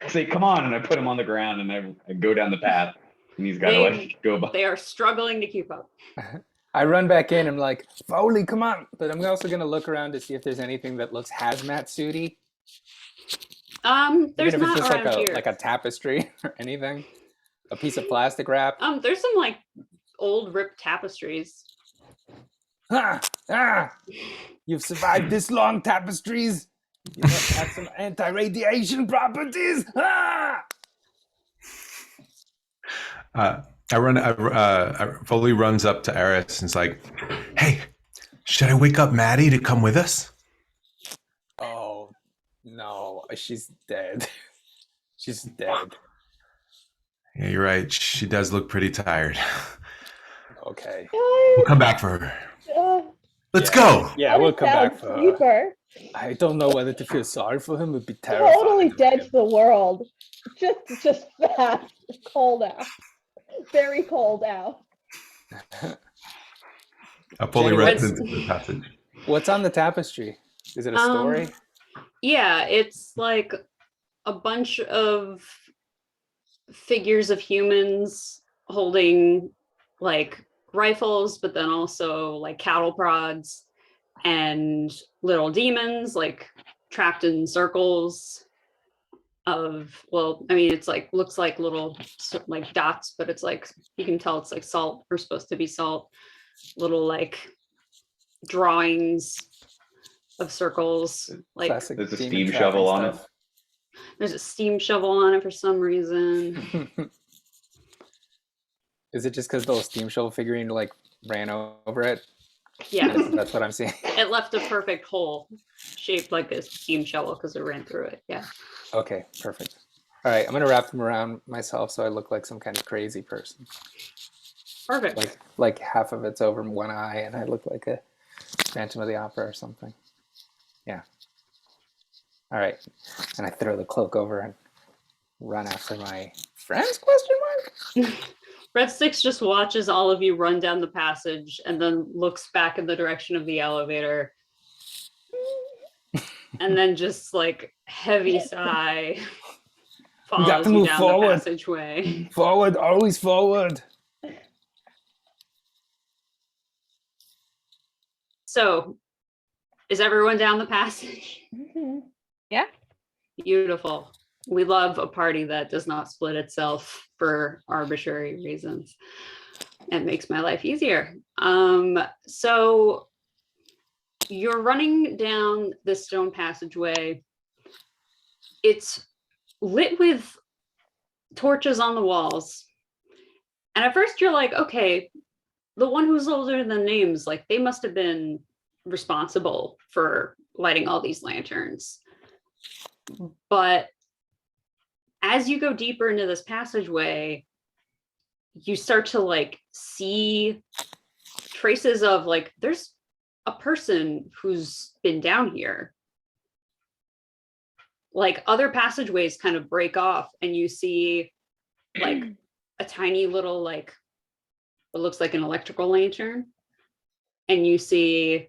Say, come on, and I put him on the ground, and I go down the path, and he's got to They- like go by. They are struggling to keep up. I run back in. I'm like, Foley, come on! But I'm also gonna look around to see if there's anything that looks hazmat suity. There's Even if not it's just around here. like a tapestry or anything, a piece of plastic wrap. There's some like old ripped tapestries. You've survived this long, tapestries. You must have some anti-radiation properties. Foley runs up to Eris and is like, "Hey, should I wake up Maddie to come with us?" Oh no, she's dead. She's dead. Yeah, you're right. She does look pretty tired. Okay. We'll come back for her. Let's go. Yeah, we'll come back for her. Sleeper. I don't know whether to feel sorry for him or be terrified. Totally dead to the world. Just fast. Cold out. Very cold out. Foley Jenny, runs what's- into the passage. What's on the tapestry? Is it a story? Yeah, it's like a bunch of figures of humans holding like rifles, but then also like cattle prods and little demons like trapped in circles of, well, I mean, it's like looks like little like dots, but it's like you can tell it's like salt or supposed to be salt. Little like drawings of circles, like Classic There's a demon steam trapping shovel on it. stuff. there's a steam shovel on it for some reason. Is it just because the steam shovel figurine like ran over it? Yeah, That's what I'm seeing. it left a perfect hole shaped like a steam shovel because it ran through it. Yeah. Okay, perfect. All right, I'm gonna wrap them around myself so I look like some kind of crazy person. Perfect. Like half of it's over one eye, and I look like a Phantom of the Opera or something. Yeah. All right, and I throw the cloak over and run after my friends? Question mark. Breadsticks just watches all of you run down the passage and then looks back in the direction of the elevator. And then just like heavy sigh We got follows to you move down forward. the passageway. Forward, always forward. So, is everyone down the passage? Mhm. Beautiful. We love a party that does not split itself for arbitrary reasons. It makes my life easier. So you're running down this stone passageway. It's lit with torches on the walls. And at first you're like, okay, the one who's older than names, like they must have been responsible for lighting all these lanterns. But as you go deeper into this passageway, you start to like see traces of like there's a person who's been down here. Like other passageways kind of break off and you see like a tiny little like what looks like an electrical lantern, and you see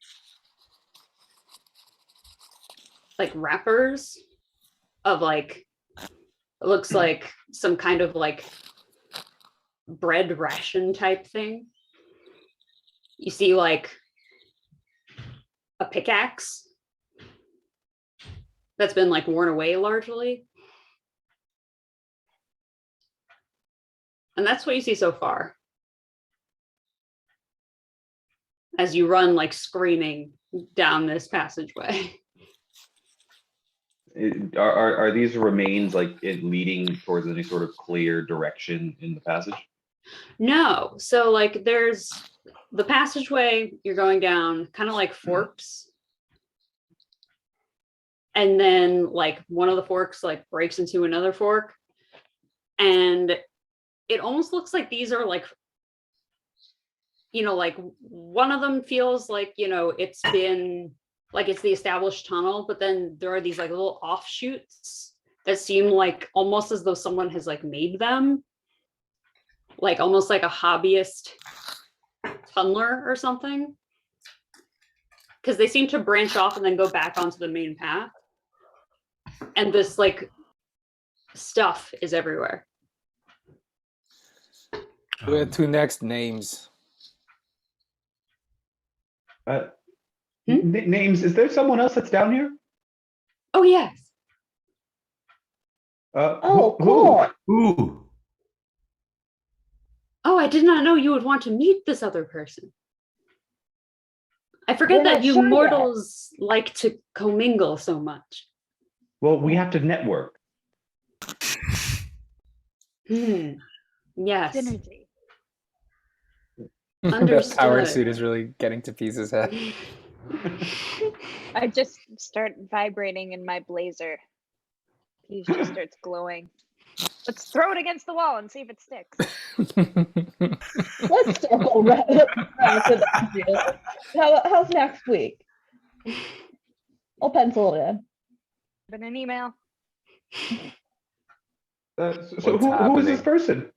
like wrappers of like it looks like some kind of like bread ration type thing. You see like a pickaxe that's been like worn away largely. And that's what you see so far. As you run like screaming down this passageway. Are these remains like leading towards any sort of clear direction in the passage? No. So like there's the passageway you're going down kind of like forks. And then like one of the forks like breaks into another fork. And it almost looks like these are like you know, like one of them feels like, you know, it's been like it's the established tunnel, but then there are these like little offshoots that seem like almost as though someone has like made them, like almost like a hobbyist tunneler or something, because they seem to branch off and then go back onto the main path, and this like stuff is everywhere. Where to next? Names. Names, is there someone else that's down here? Oh yes. Oh, Who? cool. Ooh. Oh, I did not know you would want to meet this other person. I forget We're that not you sure yet. mortals like to commingle so much. Well, we have to network. Yes. Synergy. That Understood. power suit is really getting to pieces. Huh? I just start vibrating in my blazer. He just starts glowing. Let's throw it against the wall and see if it sticks. Let's circle around to the issue. How's next week? I'll pencil it in. Been an email. So What's who is happening? this person?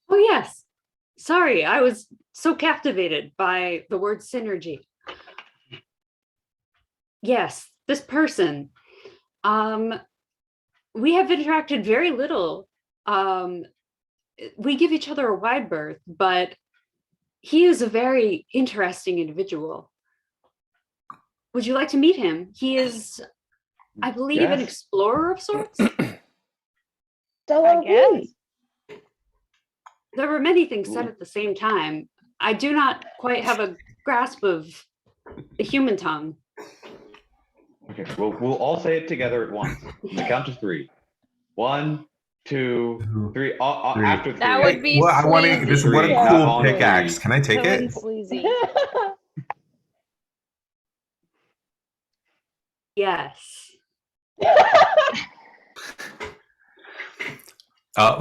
Oh yes. Sorry, I was so captivated by the word synergy. Yes, this person. We have interacted very little. We give each other a wide berth, but he is a very interesting individual. Would you like to meet him? He is, I believe, an Yes. explorer of sorts. So I are guess. we. There were many things said at the same time. I do not quite have a grasp of the human tongue. Okay, we'll all say it together at once. On the count of 3. 1, 2, 3. Three. After 3. That would be Well, I want to. sleazy. This. What a Yeah. cool On pickaxe! three. Can I take So it? sleazy. Yes.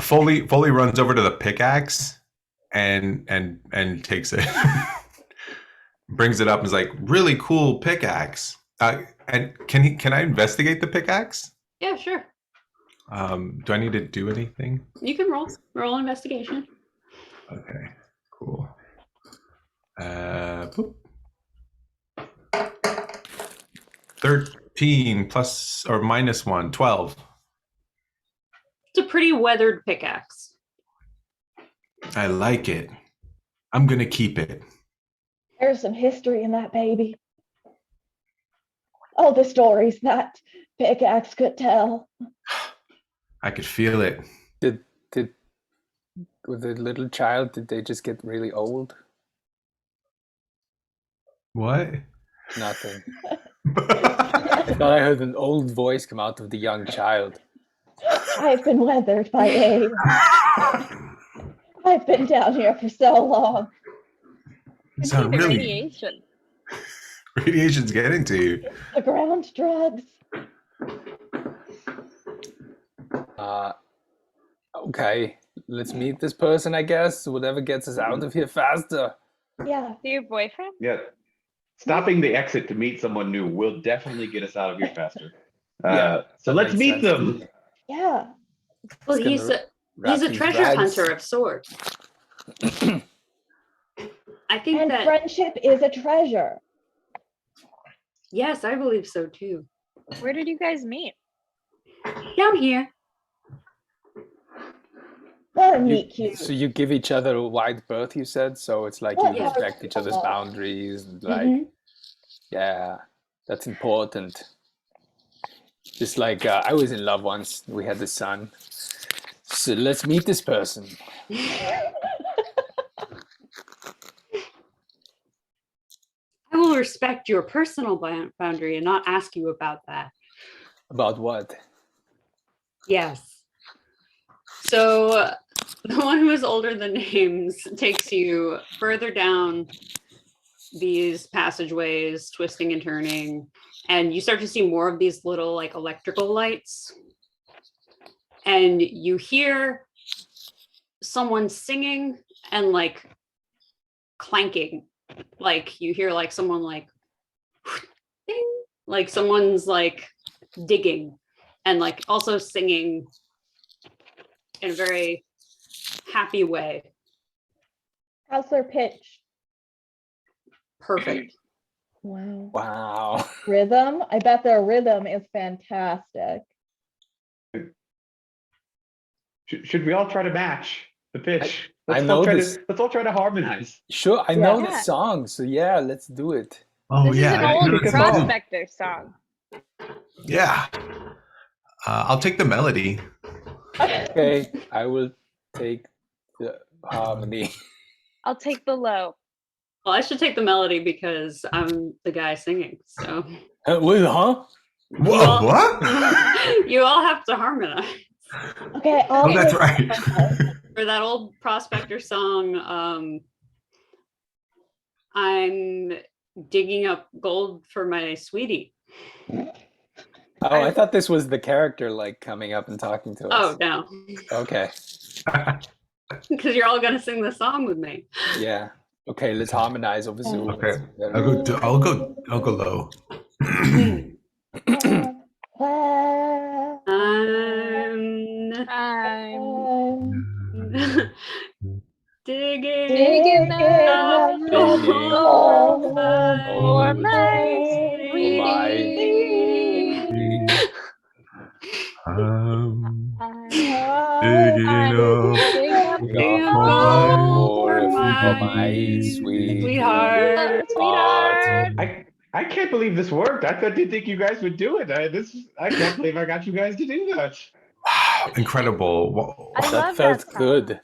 Foley runs over to the pickaxe and takes it, brings it up, and is like, "Really cool pickaxe." And can I investigate the pickaxe? Yeah, sure. Do I need to do anything? You can roll investigation. Okay, cool. Boop. 13 plus or minus 1, 12. It's a pretty weathered pickaxe. I like it. I'm gonna keep it. There's some history in that baby. Oh, the stories that pickaxe could tell. I could feel it. Did with the little child? Did they just get really old? What? Nothing. I thought I heard an old voice come out of the young child. I've been weathered by age. I've been down here for so long. You sound The really. radiation. Radiation's getting to you. The ground drugs. Okay, let's meet this person, I guess. Whatever gets us out of here faster. Yeah. Do you have a boyfriend? Yeah. Stopping the exit to meet someone new will definitely get us out of here faster. Yeah, So that let's makes meet sense to them. me. Yeah. Well, Just he's gonna wrap a these treasure rags. hunter of sorts. I think And that friendship is a treasure. yes, I believe so too. Where did you guys meet? Down here. What a meet cute. So you give each other a wide berth, you said? So it's like What you Yeah. respect each other's love. boundaries. And like, Mhm. yeah, that's important. Just like I was in love once. We had a son. So let's meet this person. I will respect your personal boundary and not ask you about that. About what? Yes. So the one who is older than names takes you further down these passageways, twisting and turning, and you start to see more of these little like electrical lights. And you hear someone singing and like clanking, like you hear like someone like ding, like someone's like digging and like also singing in a very happy way. How's their pitch? Perfect. Wow. Wow. Rhythm? I bet their rhythm is fantastic. Should we all try to match the pitch? I know this. Let's all try to harmonize. Sure, I know the Yeah. song, so yeah, let's do it. Oh This yeah, is an I old know this song. Prospector song. Yeah. I'll take the melody. Okay, I will take the harmony. I'll take the low. Well, I should take the melody because I'm the guy singing. So Wait, huh? Whoa, what? you all have to harmonize. Okay, Oh, that's right. For that old Prospector song, I'm digging up gold for my sweetie. Oh, I thought this was the character like coming up and talking to us. Oh no, Okay. because you're all gonna sing the song with me. Yeah. Okay, let's harmonize over Zoom. Okay. It's I'll go low. I'm digging Digging up up gold for my sweetie. I'm Digging up digging up gold gold for my sweetheart. sweetheart. I can't believe this worked. I didn't think you guys would do it. I can't believe I got you guys to do that. Wow, incredible. I That love felt that song. good.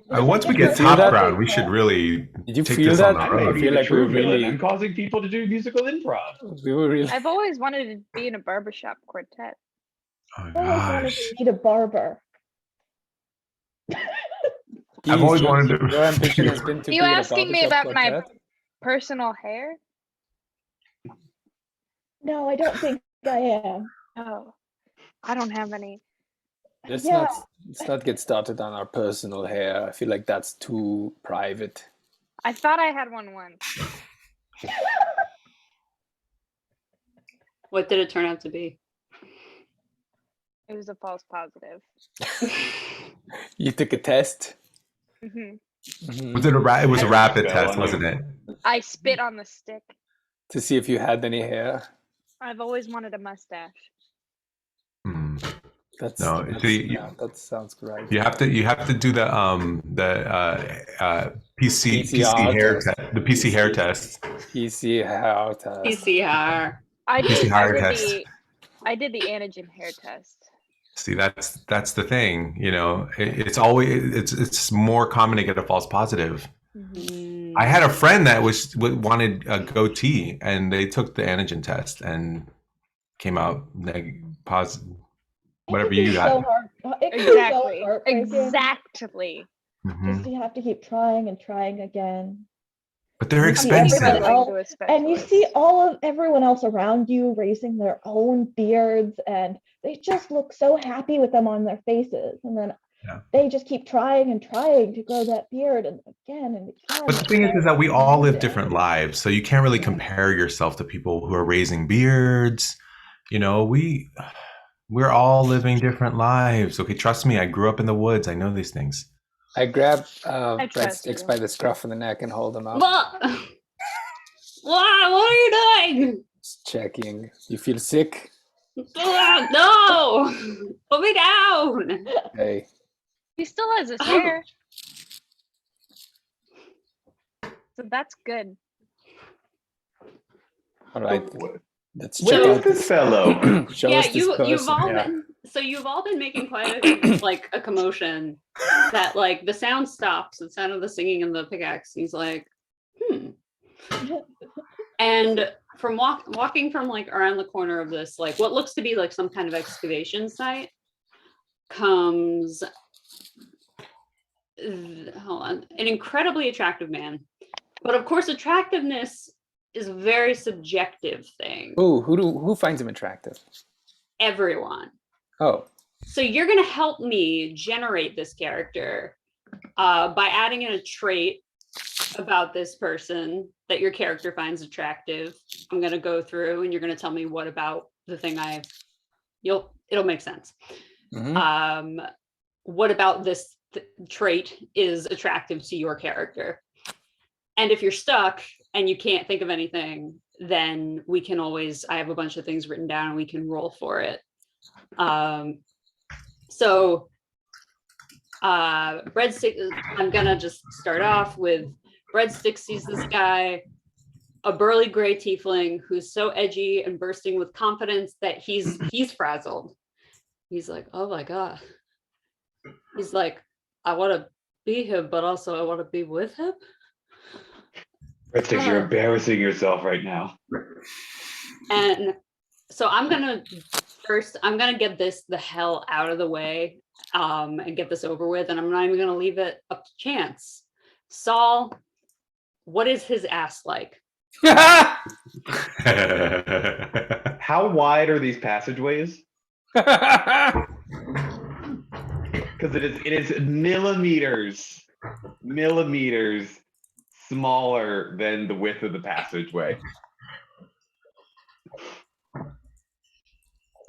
Once we Did you get feel top that? round, we should really Did you take feel this that? on the I road. may I be feel the like we're true villain. really, I'm causing people to do musical improv. we were really. I've always wanted to be in a barbershop quartet. Oh I always wanted gosh. to meet a barber. I've always wanted to. Your ambition has been to Are be you in a asking me barbershop about my quartet? personal hair? No, I don't think I am. Oh, I don't have any. Let's Yeah. not get started on our personal hair. I feel like that's too private. I thought I had one once. What did it turn out to be? It was a false positive. You took a test. Hmm Was it it was a rapid Fell test, on wasn't it? I spit on the stick. To see if you had any hair. I've always wanted a mustache. Hmm. That's, No, that's so yeah, that sounds great. You have to do the PC PCR hair test. test, the PC hair test. PC hair test. PCR. I PC did. hair test. I did the antigen hair test. See, that's the thing. You know, it's always it's more common to get a false positive. I had a friend that wanted a goatee, and they took the antigen test and came out positive. Whatever you got. So hard. It can be so Exactly. heartbreaking. Exactly. Mhm. Just you have to keep trying and trying again. But they're You see expensive. everyone Going else- to a And you specialist. see all of everyone else around you raising their own beards, and they just look so happy with them on their faces. And then Yeah. they just keep trying and trying to grow that beard, and again and again. But the thing is that we all live different lives, so you can't really compare yourself to people who are raising beards. You know, we're all living different lives. Okay, trust me, I grew up in the woods. I know these things. I grab I trust breadsticks you. by the scruff of the neck and hold them up. What? What are you doing? Just checking. You feel sick? No! Put me down! Hey. He still has his hair. So that's good. All right. Let's Where check is out this fellow? Show Yeah, us this you've person. all Yeah. been you've all been making quite a commotion that like the sound stops, the sound of the singing and the pickaxe. He's like, and from walking from like around the corner of this, like what looks to be like some kind of excavation site, comes hold on, an incredibly attractive man. But of course, attractiveness is a very subjective thing. Ooh, who finds him attractive? Everyone. Oh, So you're going to help me generate this character by adding in a trait about this person that your character finds attractive. I'm going to go through and you're going to tell me what about the thing it'll make sense. What about this trait is attractive to your character? And if you're stuck and you can't think of anything, then we can always, I have a bunch of things written down and we can roll for it. Breadsticks, I'm gonna just start off with Breadsticks sees this guy, a burly gray tiefling who's so edgy and bursting with confidence that he's frazzled. He's like, oh my God. He's like, I want to be him, but also I want to be with him. Breadsticks, you're embarrassing yourself right now. And so I'm gonna get this the hell out of the way, and get this over with, and I'm not even gonna leave it up to chance. Saul, what is his ass like? How wide are these passageways? Because it is millimeters smaller than the width of the passageway.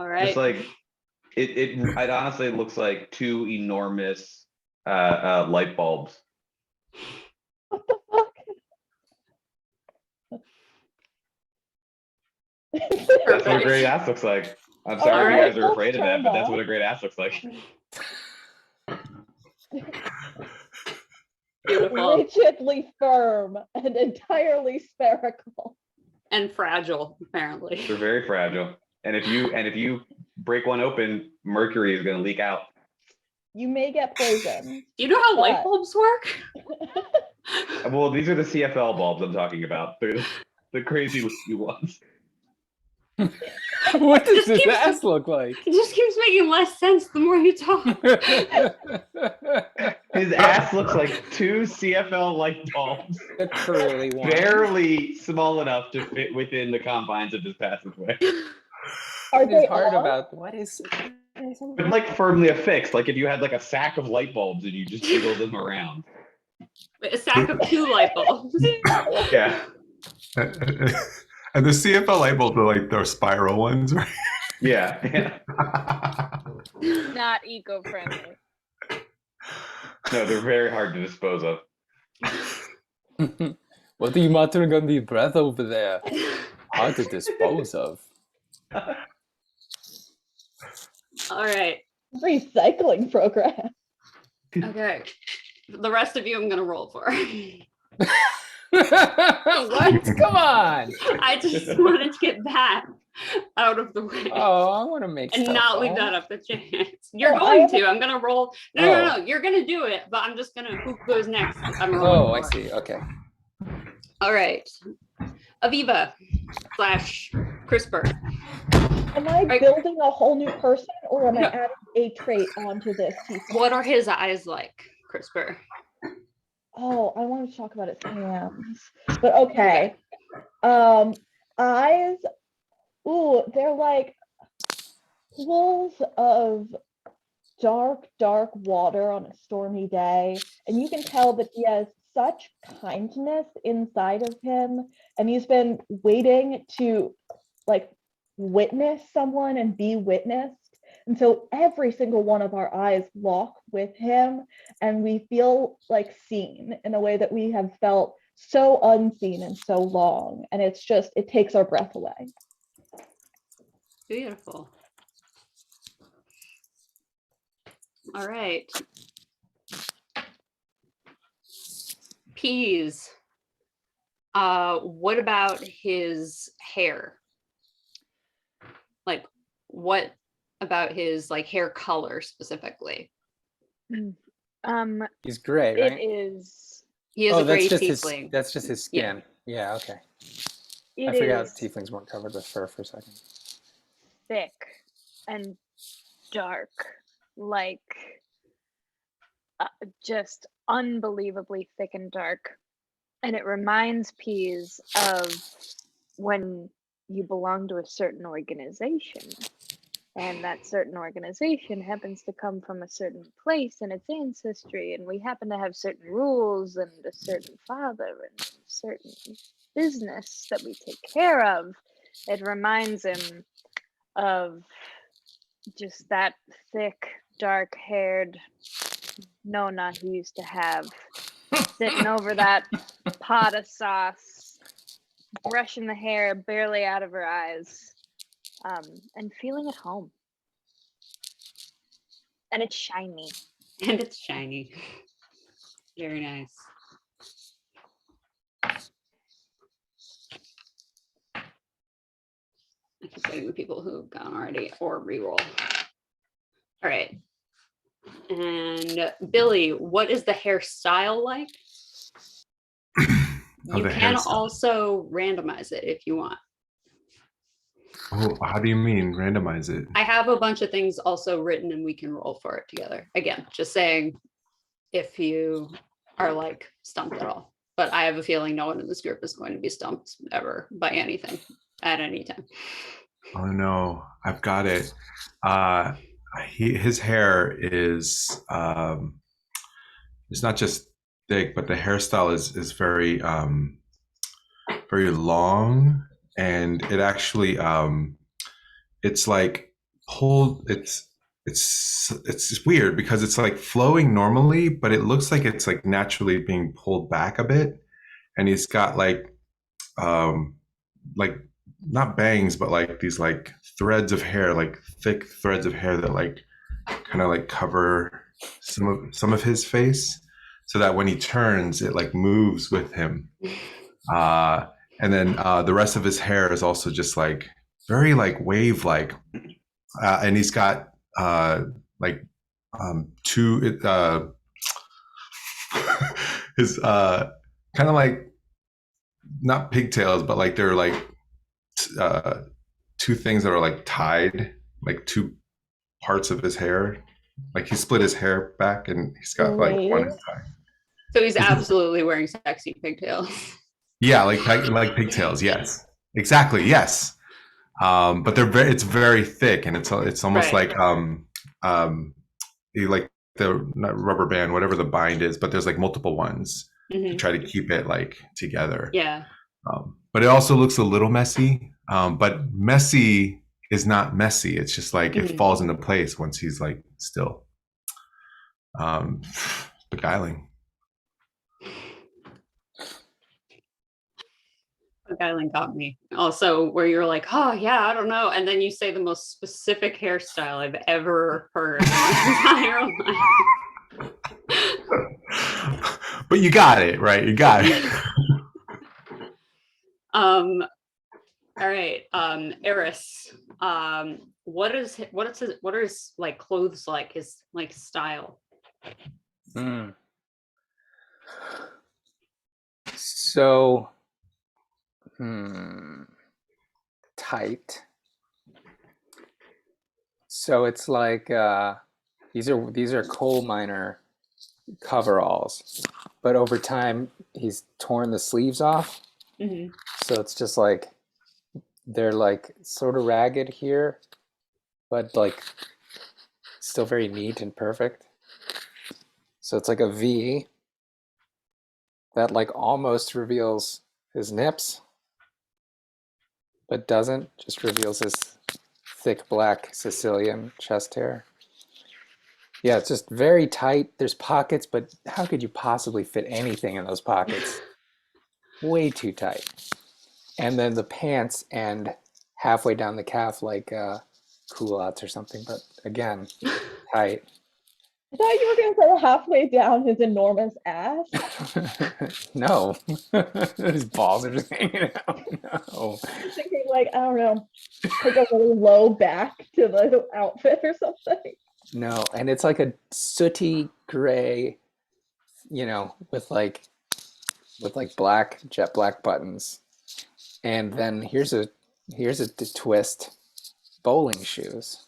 All right. It's like it honestly looks like two enormous light bulbs. What the fuck? That's what a great ass looks like. I'm sorry if you guys are afraid of that, but that's what a great ass looks like. Beautiful. Rigidly firm and entirely spherical. And fragile, apparently. They're very fragile. And if you break one open, mercury is going to leak out. You may get poisoned. Do you know how light bulbs work? Well, these are the CFL bulbs I'm talking about. They're the crazy ones. What does his ass look like? It just keeps making less sense the more you talk. His ass looks like two CFL light bulbs. The curly one. Barely small enough to fit within the confines of this passageway. Are What they is hard on? about what is But like firmly affixed, like if you had like a sack of light bulbs and you just jiggle them around. A sack of 2 light bulbs. Yeah. And the CFL light bulbs are like the spiral ones, right? Yeah. Not eco-friendly. No, they're very hard to dispose of. What are you muttering under your breath over there? Hard to dispose of. All right. Recycling program. Okay. The rest of you I'm going to roll for. What? Come on! I just wanted to get that out of the way. Oh, I want to make and stuff not leave up. that up to chance. You're Oh, going to. I'm going to roll. No. Oh. You're going to do it, but I'm just going to, who goes next? I'm rolling. Oh, I for. see. Okay. All right. Aviva / CRISPR. Am I Right. building a whole new person or am I No. adding a trait onto this tiefling? What are his eyes like, CRISPR? Oh, I want to talk about its hands. But okay. Eyes. Ooh, they're like pools of dark water on a stormy day. And you can tell that he has such kindness inside of him. And he's been waiting to like witness someone and be witnessed. And so every single one of our eyes lock with him and we feel like seen in a way that we have felt so unseen and so long. And it's just, it takes our breath away. Beautiful. All right. Peas. What about his hair? Like, what about his like hair color specifically? He's gray, right? It is. He is a gray tiefling. That's just his skin. Yeah, okay. It I forgot is tieflings weren't covered with fur for a second. thick and dark, like just unbelievably thick and dark. And it reminds Peas of when you belong to a certain organization and that certain organization happens to come from a certain place in its ancestry, and we happen to have certain rules and a certain father and a certain business that we take care of. It reminds him of just that thick, dark-haired Nona he used to have, sitting over that pot of sauce, brushing the hair barely out of her eyes, and feeling at home. And it's shiny. And it's shiny. Very nice. I keep waiting with people who've gone already or reroll. All right. And Billy, what is the hairstyle like? You the can hairstyle. also randomize it if you want. Oh, how do you mean randomize it? I have a bunch of things also written and we can roll for it together. Again, just saying if you are like stumped at all. But I have a feeling no one in this group is going to be stumped ever by anything at any time. Oh no, I've got it. His hair is it's not just thick, but the hairstyle is very very long, and it actually it's like pulled. It's weird because it's like flowing normally, but it looks like it's like naturally being pulled back a bit, and he's got like not bangs, but like these like threads of hair, like thick threads of hair that like kind of like cover some of his face, so that when he turns, it like moves with him. And then the rest of his hair is also just like very like wave like, and he's got like two his kind of like not pigtails, but like they're like two things that are like tied, like two parts of his hair. Like he split his hair back, and he's got like one tie. So he's absolutely wearing sexy pigtails. Yeah, like pigtails. Yes, exactly. Yes, but it's very thick, and it's almost Right. like the not rubber band, whatever the bind is, but there's like multiple ones to Mhm. try to keep it like together. Yeah. But it also looks a little messy. But messy is not messy. It's just like it falls into place once he's like still. Beguiling. Beguiling got me. Also, where you're like, oh yeah, I don't know. And then you say the most specific hairstyle I've ever heard in my entire life. But you got it, right? You got it. All right. Eris. What are his like clothes like, his like style? So tight. So it's like these are coal miner coveralls, but over time he's torn the sleeves off. Mm-hmm. So it's just like they're like sort of ragged here, but like still very neat and perfect. So it's like a V that like almost reveals his nips, but doesn't, just reveals his thick black Sicilian chest hair. Yeah, it's just very tight. There's pockets, but how could you possibly fit anything in those pockets? Way too tight. And then the pants end halfway down the calf like culottes or something, but again, tight. I thought you were going to say halfway down his enormous ass. No. His balls are just hanging out. No. I'm thinking like, I don't know, take a really low back to the outfit or something. No, and it's like a sooty gray, with like black, jet black buttons. And then here's a twist, bowling shoes.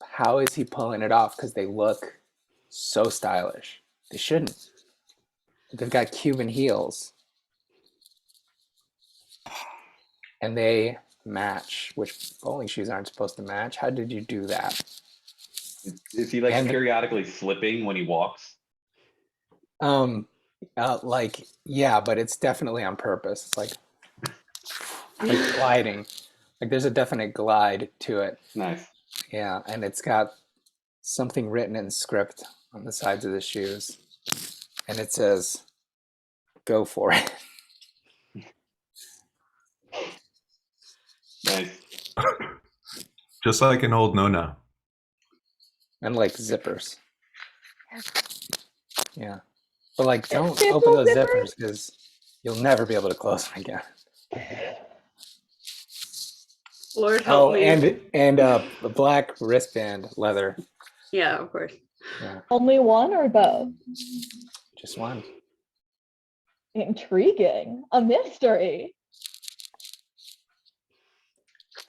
How is he pulling it off? Because they look so stylish. They shouldn't. They've got Cuban heels. And they match, which bowling shoes aren't supposed to match. How did you do that? Is he like And- periodically slipping when he walks? Like, yeah, but it's definitely on purpose. It's like gliding. Like there's a definite glide to it. Nice. Yeah, and it's got something written in script on the sides of the shoes. And it says, "Go for it." Nice. Just like an old Nona. And like zippers. Yeah. But like don't It's open all those zippers? zippers because you'll never be able to close them again. Lord help Oh, me. and a black wristband leather. Yeah, of course. Yeah, Only one or both? just one. Intriguing. A mystery.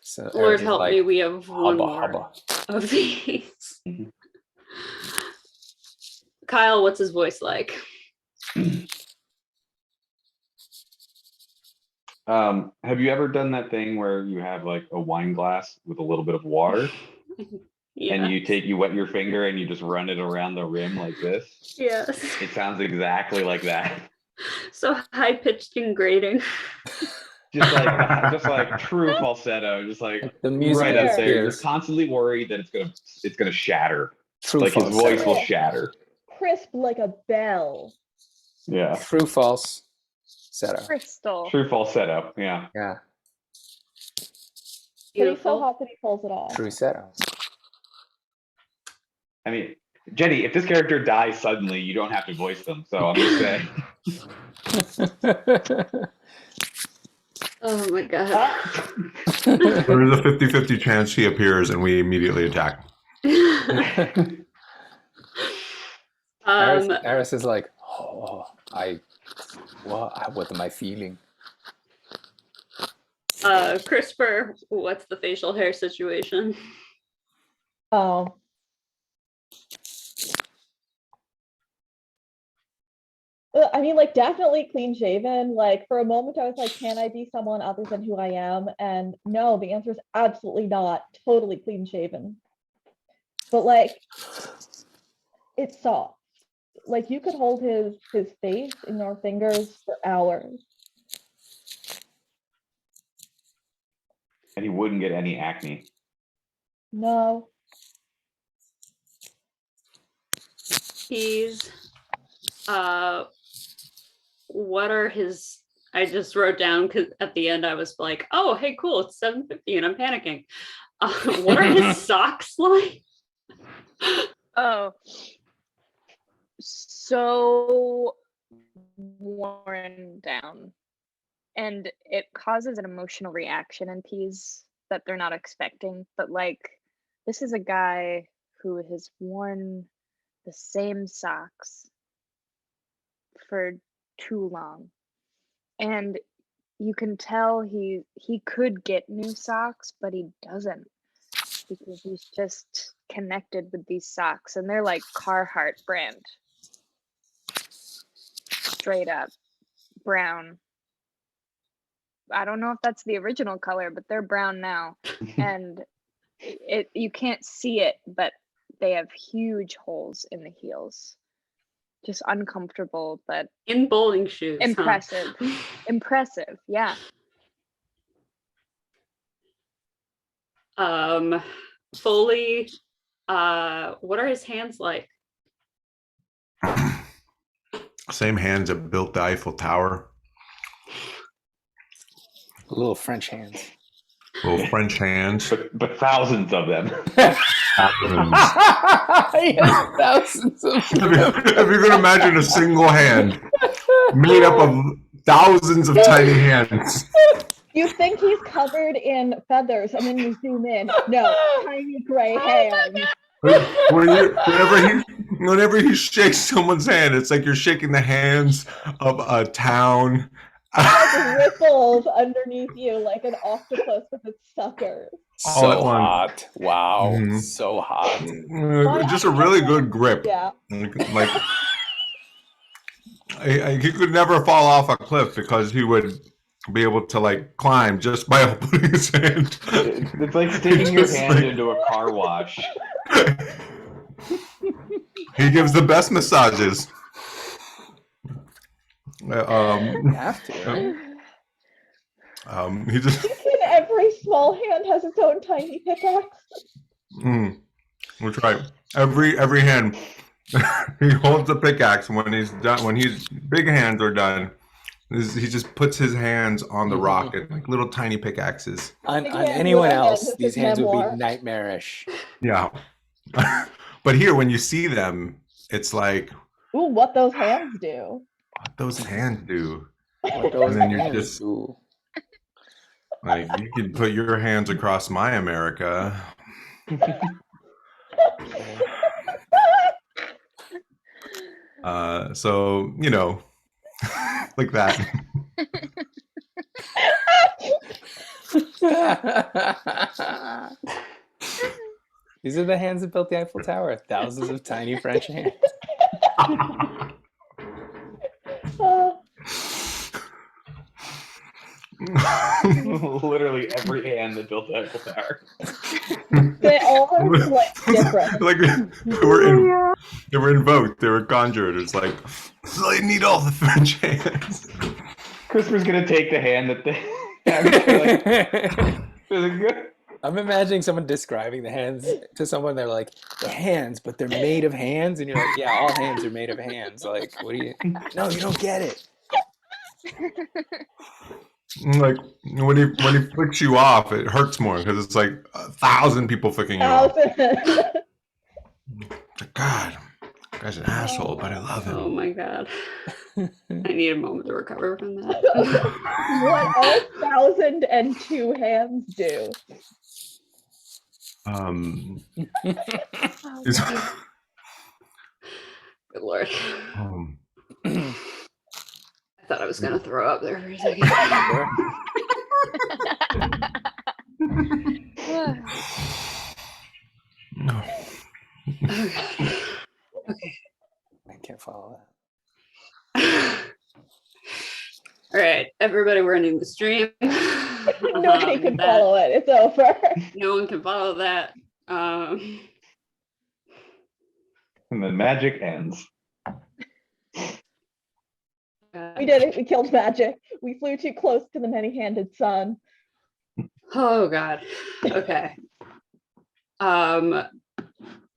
So Lord Eris is help like, me, we have one hubba more hubba. of these. Kyle, what's his voice like? Have you ever done that thing where you have like a wine glass with a little bit of water Yeah. and you wet your finger and you just run it around the rim like this? Yes. It sounds exactly like that. So high pitched and grating. Just like true falsetto, just like The music right up there. You're is constantly worried that it's gonna shatter. true Like his falsetto. voice will shatter. Crisp like a bell. Yeah. True false setto. Crystal. True falsetto. Yeah. Yeah, But he's so Beautiful. hot that he pulls it off. true setto. I mean, Jenny, if this character dies suddenly, you don't have to voice them. So I'm just saying. Oh my god. There is a 50-50 chance he appears and we immediately attack. Eris is like, oh, what am I feeling? CRISPR, what's the facial hair situation? Oh. I mean, like, definitely clean shaven. Like, for a moment, I was like, can I be someone other than who I am? And no, the answer is absolutely not. Totally clean shaven. But, like, it's soft. Like, you could hold his face in your fingers for hours. And he wouldn't get any acne. No. He's what are his, I just wrote down because at the end I was like, oh hey cool, it's 7:50 and I'm panicking. What are his socks like? Oh, so worn down. And it causes an emotional reaction in Peas that they're not expecting. But like, this is a guy who has worn the same socks for too long. And you can tell he could get new socks, but he doesn't, because he's just connected with these socks, and they're like Carhartt brand. Straight up brown. I don't know if that's the original color, but they're brown now. And you can't see it, but they have huge holes in the heels. Just uncomfortable, but In bowling shoes. impressive. Huh? Impressive, yeah. Foley, what are his hands like? Same hands that built the Eiffel Tower. Little French hands. Little French hands. But thousands of them. Thousands. Yes, thousands of If you could imagine a single hand made up of thousands of tiny hands. You think he's covered in feathers, and then you zoom in. No, tiny gray hands. Whenever he shakes someone's hand, it's like you're shaking the hands of a town. Like ripples underneath you like an octopus with its suckers. All So at once. hot. Wow. Mhm. So hot. Just a really good grip. Yeah. Like he could never fall off a cliff because he would be able to like climb just by putting his hand. It's like sticking your Just hand like- into a car wash. He gives the best massages. You have to, right? He just Thinking every small hand has its own tiny pickaxe. That's right. Every hand he holds the pickaxe when he's done. When his big hands are done, he just puts his hands on the rock and like little tiny pickaxes. On Big hand anyone with a hand else, with these his hands would memoir. be nightmarish. Yeah. But here, when you see them, it's like Ooh, what those hands do. what those hands do. What those And then you're hands just- do. Like you can put your hands across my America. So you know, like that. These are the hands that built the Eiffel Tower. Thousands of tiny French hands. Literally every hand that built the Eiffel Tower. They all are like different. Like they were invoked. They were conjured. It's like, so I need all the French hands. Christopher's gonna take the hand that they like, is it good? I'm imagining someone describing the hands to someone. They're like, they're hands, but they're made of hands. And you're like, yeah, all hands are made of hands. Like, what do you? No, you don't get it. Like when he flicks you off, it hurts more because it's like 1,000 people flicking you off. God, that guy's an asshole, but I love Oh him. my god. I need a moment to recover from that. What all 1,002 hands do. Is- Good lord. um, I thought I was gonna throw up there for a second. no. Okay. I can't follow All right, everybody, we're ending the stream. Nobody can That- follow it. It's over. No one can follow that. And then magic ends. We did it. We killed magic. We flew too close to the many-handed sun. Oh god. Okay.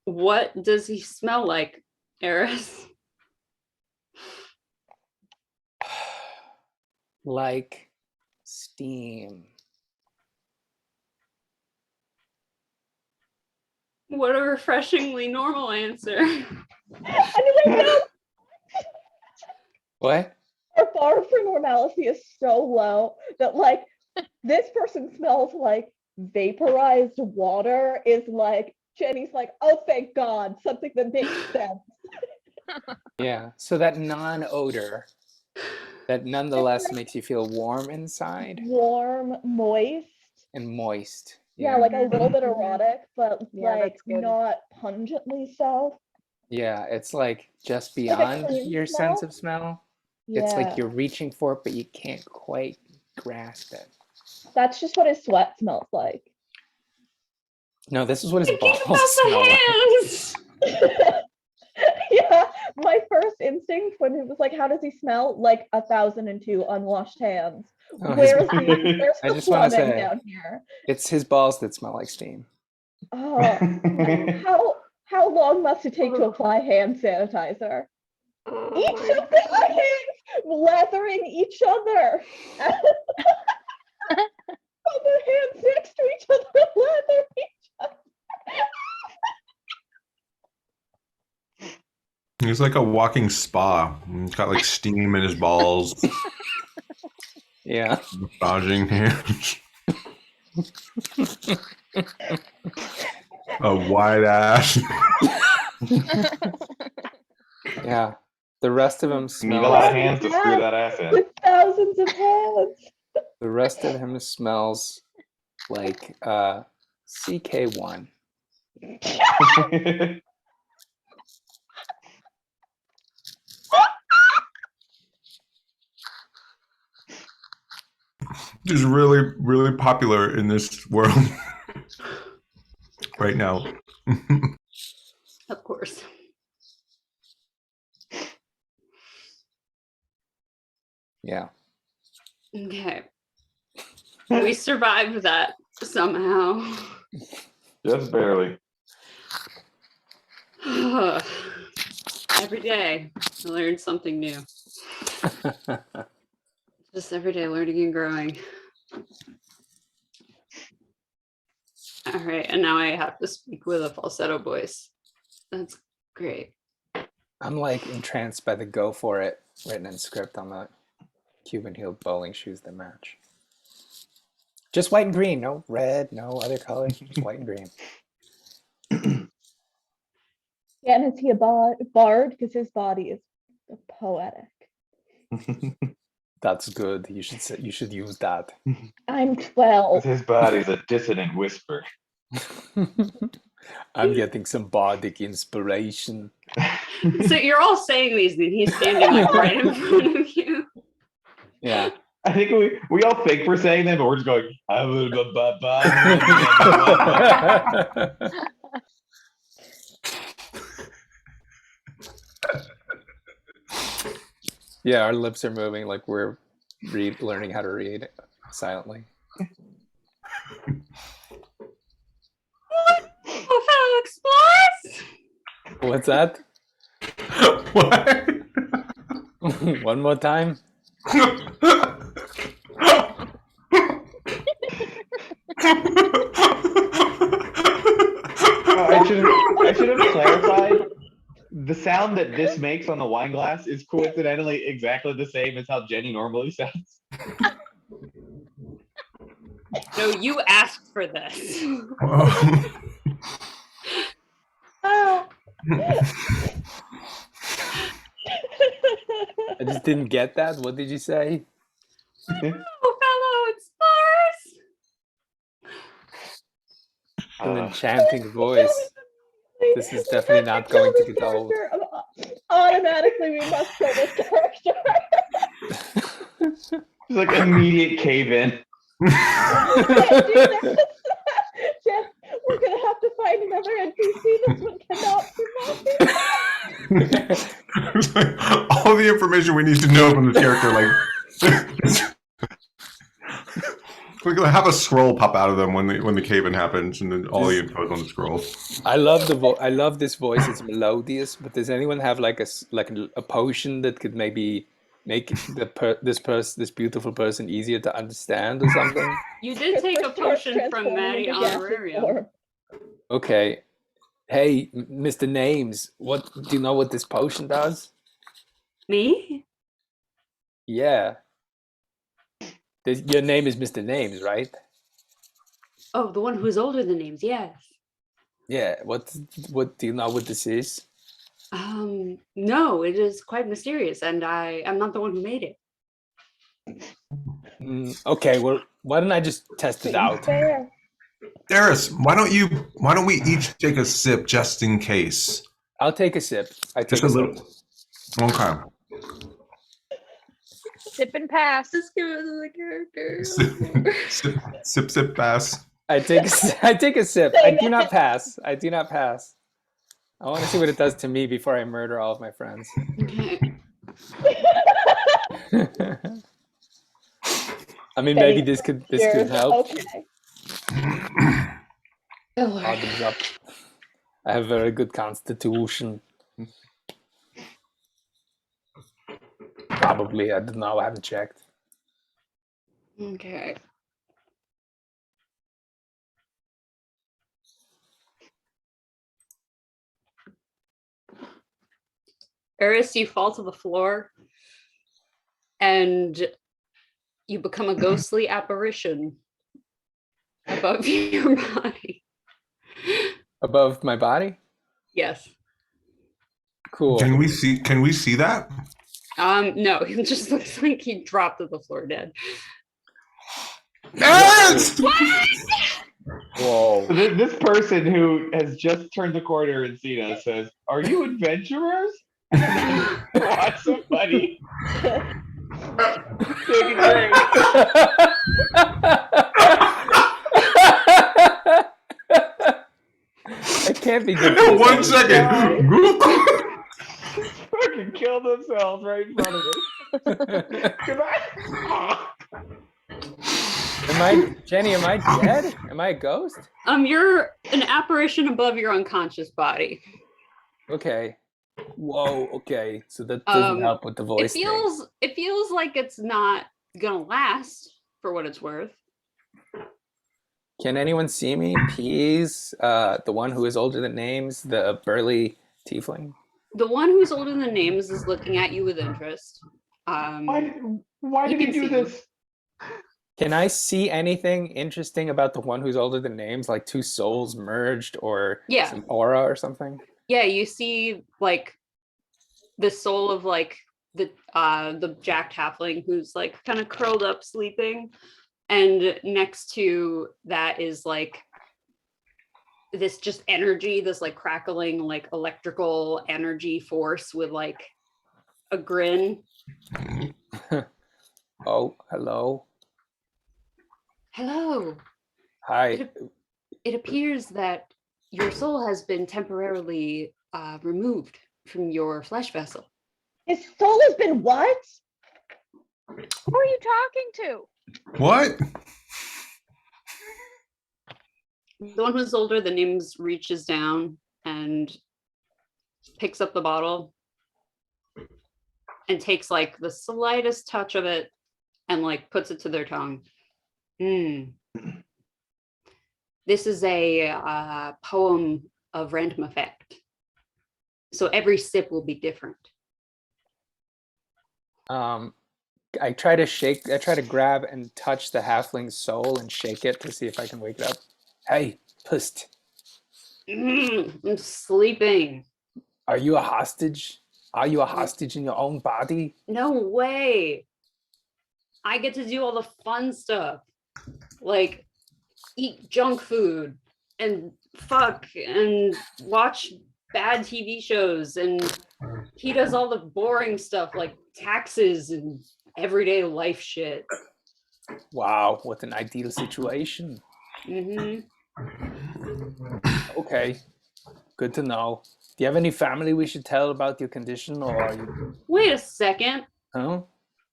What does he smell like, Eris? like steam. What a refreshingly normal answer. Anyway, no, What? our bar for normalcy is so low that like this person smells like vaporized water is like Jenny's like, oh thank God, something that makes sense. Yeah. So that non-odor that nonetheless makes you feel warm inside Warm, moist. and moist. Yeah, like a little bit erotic, but Yeah, like that's good. not pungently so. Yeah, it's like just Like a beyond clean your smell? sense of smell. Yeah. It's like you're reaching for it, but you can't quite grasp it. That's just what his sweat smells like. No, this is what his Thinking balls about smell like. the hands. Yeah, my first instinct when it was like, how does he smell? Like 1,002 unwashed hands. Oh, his- Where's the I just wanna plumbing say- down here? It's his balls that smell like steam. Oh, how long must it take to apply hand sanitizer? Each of the hands lathering each other. The hands next to each other lather each other. He's like a walking spa. He's got like steam in his balls, Yeah. massaging hands. A wide ass. Yeah. The rest of him You need a lot of smells. hands to screw that ass in. With thousands of hands. The rest of him smells like CK1. is really, really popular in this world right now. Of course. Yeah. Okay. We survived that somehow. Just barely. Every day, I learned something new. Just every day learning and growing. All right, and now I have to speak with a falsetto voice. That's great. I'm like entranced by the "Go for it" written in script on the Cuban heeled bowling shoes that match. Just white and green, no red, no other color, just white and green. Yeah, and is he a bard? Because his body is poetic. That's good. You should use that. I'm 12. His body's a dissonant whisper. I'm getting some bardic inspiration. So you're all saying these, and he's standing like right in front of you. Yeah. I think we all think we're saying them, but we're just going. Yeah, our lips are moving like we're learning how to read silently. Oh, fellow explorers! What's that? What? One more time. I should have clarified. The sound that this makes on the wine glass is coincidentally exactly the same as how Jenny normally sounds. No, you asked for this. Ah. I just didn't get that. What did you say? Oh, fellow explorers! An enchanting voice. This is definitely not going to get old. Automatically, we must kill this character. It's like immediate cave in. Jeff, we're gonna have to find another NPC. This one cannot survive. It's like all the information we need to know from this character, like we're gonna have a scroll pop out of them when the cave-in happens, and then all the info is on the scroll. I love I love this voice. It's melodious. But does anyone have like a potion that could maybe make this beautiful person easier to understand or something? You did take a potion from Maddie Honorarium. Okay. Hey, Mr. Names, what do you know what this potion does? Me? Yeah. Your name is Mr. Names, right? Oh, the one who's older than names, yes. Yeah. What do you know what this is? No, it is quite mysterious, and I am not the one who made it. Okay, well, why don't I just test it out? Darius, why don't we each take a sip just in case? I'll take a sip. Just a little. Okay. Sip and pass. Just give it to the character. Sip, pass. I take a sip. I do not pass. I want to see what it does to me before I murder all of my friends. Okay. I mean, maybe this could help. Okay. Bottoms up. I have very good constitution. Probably. I don't know. I haven't checked. Okay. Eris, you fall to the floor and you become a ghostly apparition above your body. Above my body? Yes. Cool. Can we see that? No, it just looks like he dropped to the floor dead. Yes! Whoa. This person who has just turned the corner and seen us says, "Are you adventurers?" Watch somebody. Take a drink. It can't be good. For 1 second. Fucking killed themselves right in front of us. Jenny, am I dead? Am I a ghost? You're an apparition above your unconscious body. Okay. Whoa, okay. So that doesn't help with the voice It feels like it's not gonna last for what it's worth. Can anyone see me? Please? The one who is older than names, the burly tiefling. The one who's older than names is looking at you with interest. Why You did he can do see this? Can I see anything interesting about the one who's older than names, like two souls merged or some aura or something? Yeah, you see like the soul of like the jacked halfling who's like kind of curled up sleeping, and next to that is like this just energy, this like crackling like electrical energy force with like a grin. Oh, hello. Hello. Hi. It appears that your soul has been temporarily removed from your flesh vessel. His soul has been what? Who are you talking to? What? The one who's older than names reaches down and picks up the bottle and takes like the slightest touch of it and like puts it to their tongue. This is a poem of random effect. So every sip will be different. I try to grab and touch the halfling's soul and shake it to see if I can wake it up. Hey, pust. I'm sleeping. Are you a hostage? Are you a hostage in your own body? No way. I get to do all the fun stuff. Like eat junk food and fuck and watch bad TV shows, and he does all the boring stuff like taxes and everyday life shit. Wow, what an ideal situation. Okay, good to know. Do you have any family we should tell about your condition, or are you... Wait a second. Huh?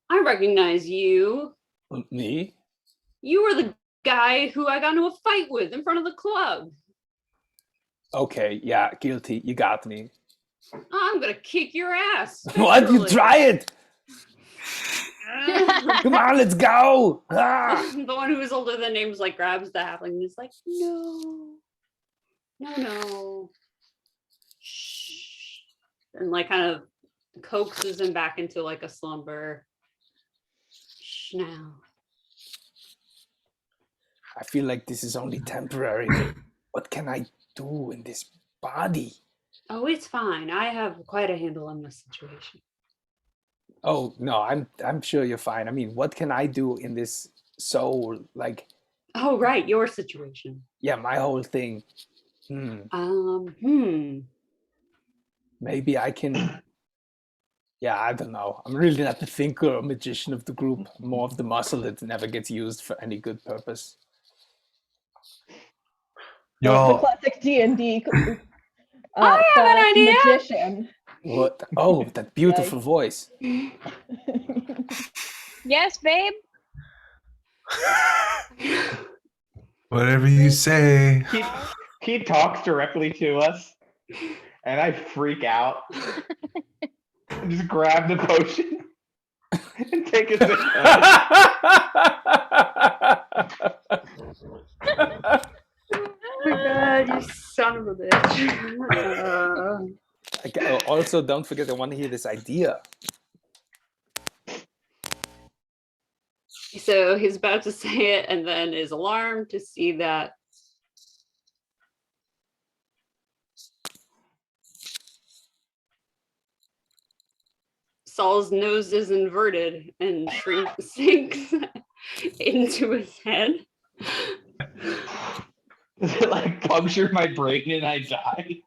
I recognize you. Me? You were the guy who I got into a fight with in front of the club. Okay, yeah, guilty. You got me. I'm gonna kick your ass. What? You try it! Come on, let's go! Ah! The one who is older than names like grabs the halfling and is like, no. Shh. And like kind of coaxes him back into like a slumber. Shh now. I feel like this is only temporary. What can I do in this body? Oh, it's fine. I have quite a handle on this situation. Oh no, I'm sure you're fine. I mean, what can I do in this soul? Like, oh right, your situation. Yeah, my whole thing. Maybe I can. Yeah, I don't know. I'm really not the thinker or magician of the group. More of the muscle that never gets used for any good purpose. The classic D&D. I have an idea. Magician. What? Oh, that beautiful voice. Yes, babe. Whatever you say. He talks directly to us, and I freak out. And just grab the potion and take a sip. Oh my god, you son of a bitch. Also, don't forget, I want to hear this idea. So he's about to say it and then is alarmed to see that Saul's nose is inverted and sinks into his head. Does it like puncture my brain and I die?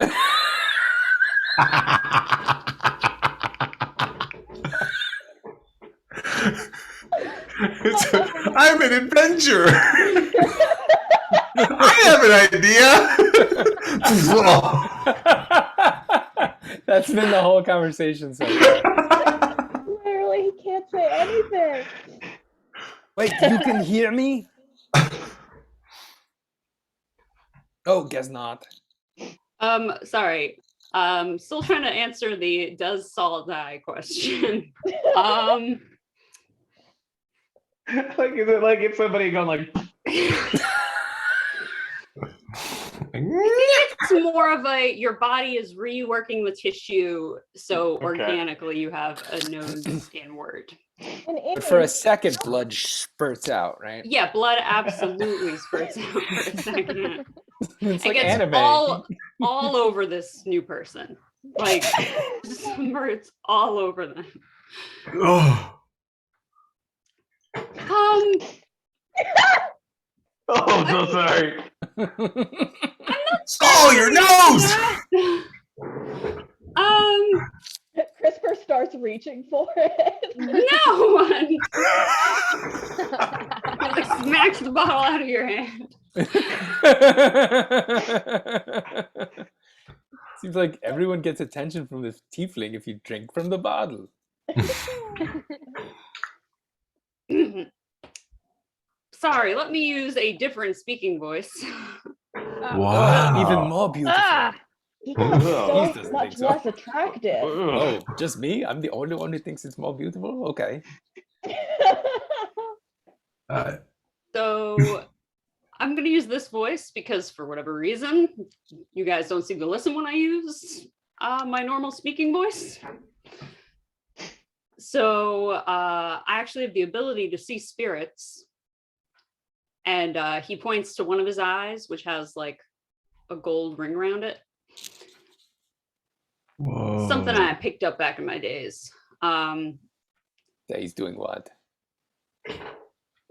I'm an adventurer. I have an idea. That's been the whole conversation so far. Literally, he can't say anything. Wait, you can hear me? Oh, guess not. Sorry. Still trying to answer the does Saul die question. Like, is it like if somebody going like? It's more of a your body is reworking the tissue, so Okay. organically you have a nose inward. But for a second, blood spurts out, right? Yeah, blood absolutely spurts out for a second. It's It like gets anime. all over this new person. Like spurts all over them. Oh. Oh, I'm so sorry. Oh, your nose! Crispr starts reaching for it. No! It like smacks the bottle out of your hand. Seems like everyone gets attention from this tiefling if you drink from the bottle. Sorry, let me use a different speaking voice. Wow. Even more beautiful. He got He so doesn't much think so. less attractive. Oh, just me? I'm the only one who thinks it's more beautiful? Okay. So I'm going to use this voice because for whatever reason, you guys don't seem to listen when I use my normal speaking voice. So I actually have the ability to see spirits. And he points to one of his eyes, which has like a gold ring around it. Whoa. Something I picked up back in my days. Yeah, he's doing what?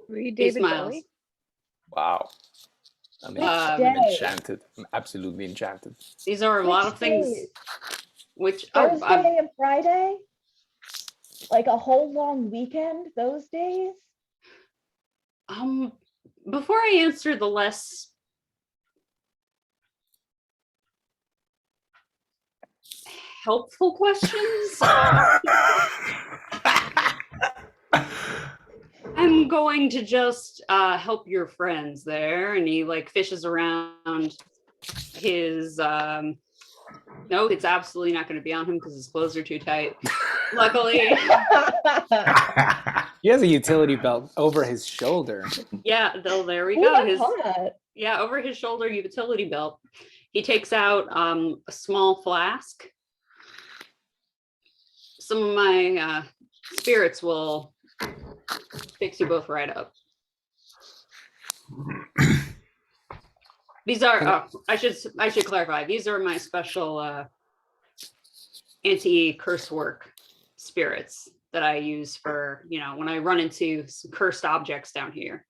Were you He David smiles. Bowie? Wow. I'm Day. enchanted. I'm absolutely enchanted. These are a lot of things. days? Which Thursday and Friday? Like a whole long weekend those days? Before I answer the less helpful questions, I'm going to just help your friends there. And he like fishes around his no, it's absolutely not going to be on him because his clothes are too tight. Luckily. He has a utility belt over his shoulder. Yeah, there we Ooh, go. that's hot. Yeah, over his shoulder utility belt. He takes out a small flask. Some of my spirits will fix you both right up. These are I should clarify. These are my special anti-curse work spirits that I use for, when I run into some cursed objects down here.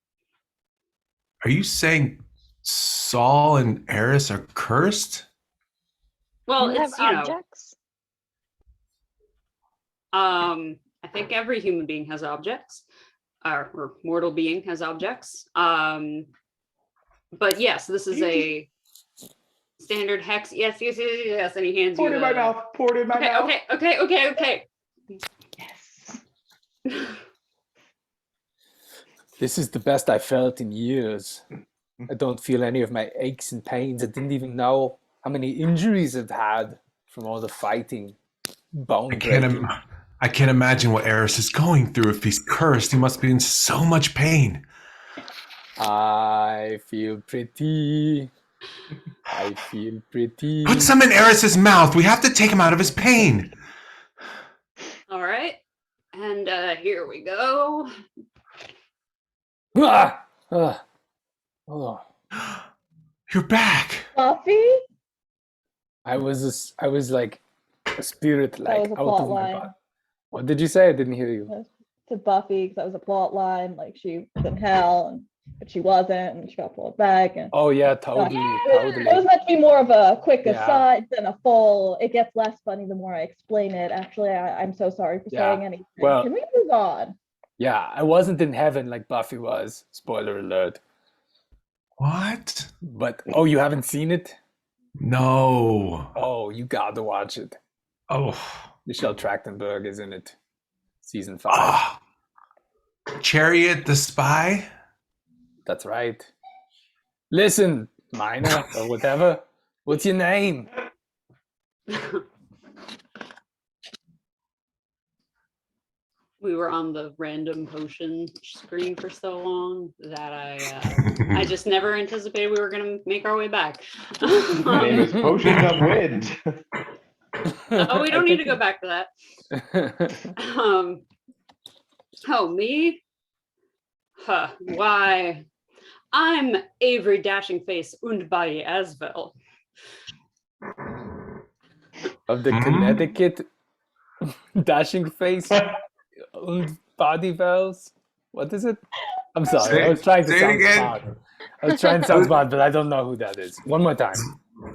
Are you saying Saul and Eris are cursed? Well, You it's, have objects? I think every human being has objects, or mortal being has objects. But yes, this is a standard hex. Yes. And he hands Pour it you in my mouth. Pour it in my mouth. Okay. Yes. This is the best I felt in years. I don't feel any of my aches and pains. I didn't even know how many injuries I've had from all the fighting. Bone breaking. I can't imagine what Eris is going through. If he's cursed, he must be in so much pain. I feel pretty. I feel pretty. Put some in Eris's mouth. We have to take him out of his pain. All right. And here we go. Ah! Ah! Oh. You're back. Buffy? I was like a spirit, like was a out plot of my line. body. What did you say? I didn't hear you. To Buffy, because that was a plot line. Like she was in hell, but she wasn't, and she got pulled back. And Oh yeah, totally. it was meant to be more of a quick Yeah. aside than a full. It gets less funny the more I explain it. Actually, I'm so sorry for Yeah. saying anything. Well- Can we move on? Yeah, I wasn't in heaven like Buffy was. Spoiler alert. What? But oh, you haven't seen it? No. Oh, you gotta watch it. Oh. Michelle Trachtenberg is in it. Season 5. Ah. Chariot the Spy? That's right. Listen, Minor, or whatever. What's your name? We were on the random potion screen for so long that I just never anticipated we were going to make our way back. My name is Potions of Wind. Oh, we don't need to go back to that. Oh, me? Huh, why, I'm Avery Dashing Face und Body as well. Of the Connecticut Dashing Face and Body Bells? What is it? I'm sorry, I was trying to sound smart. I was trying to sound smart, but I don't know who that is. One more time.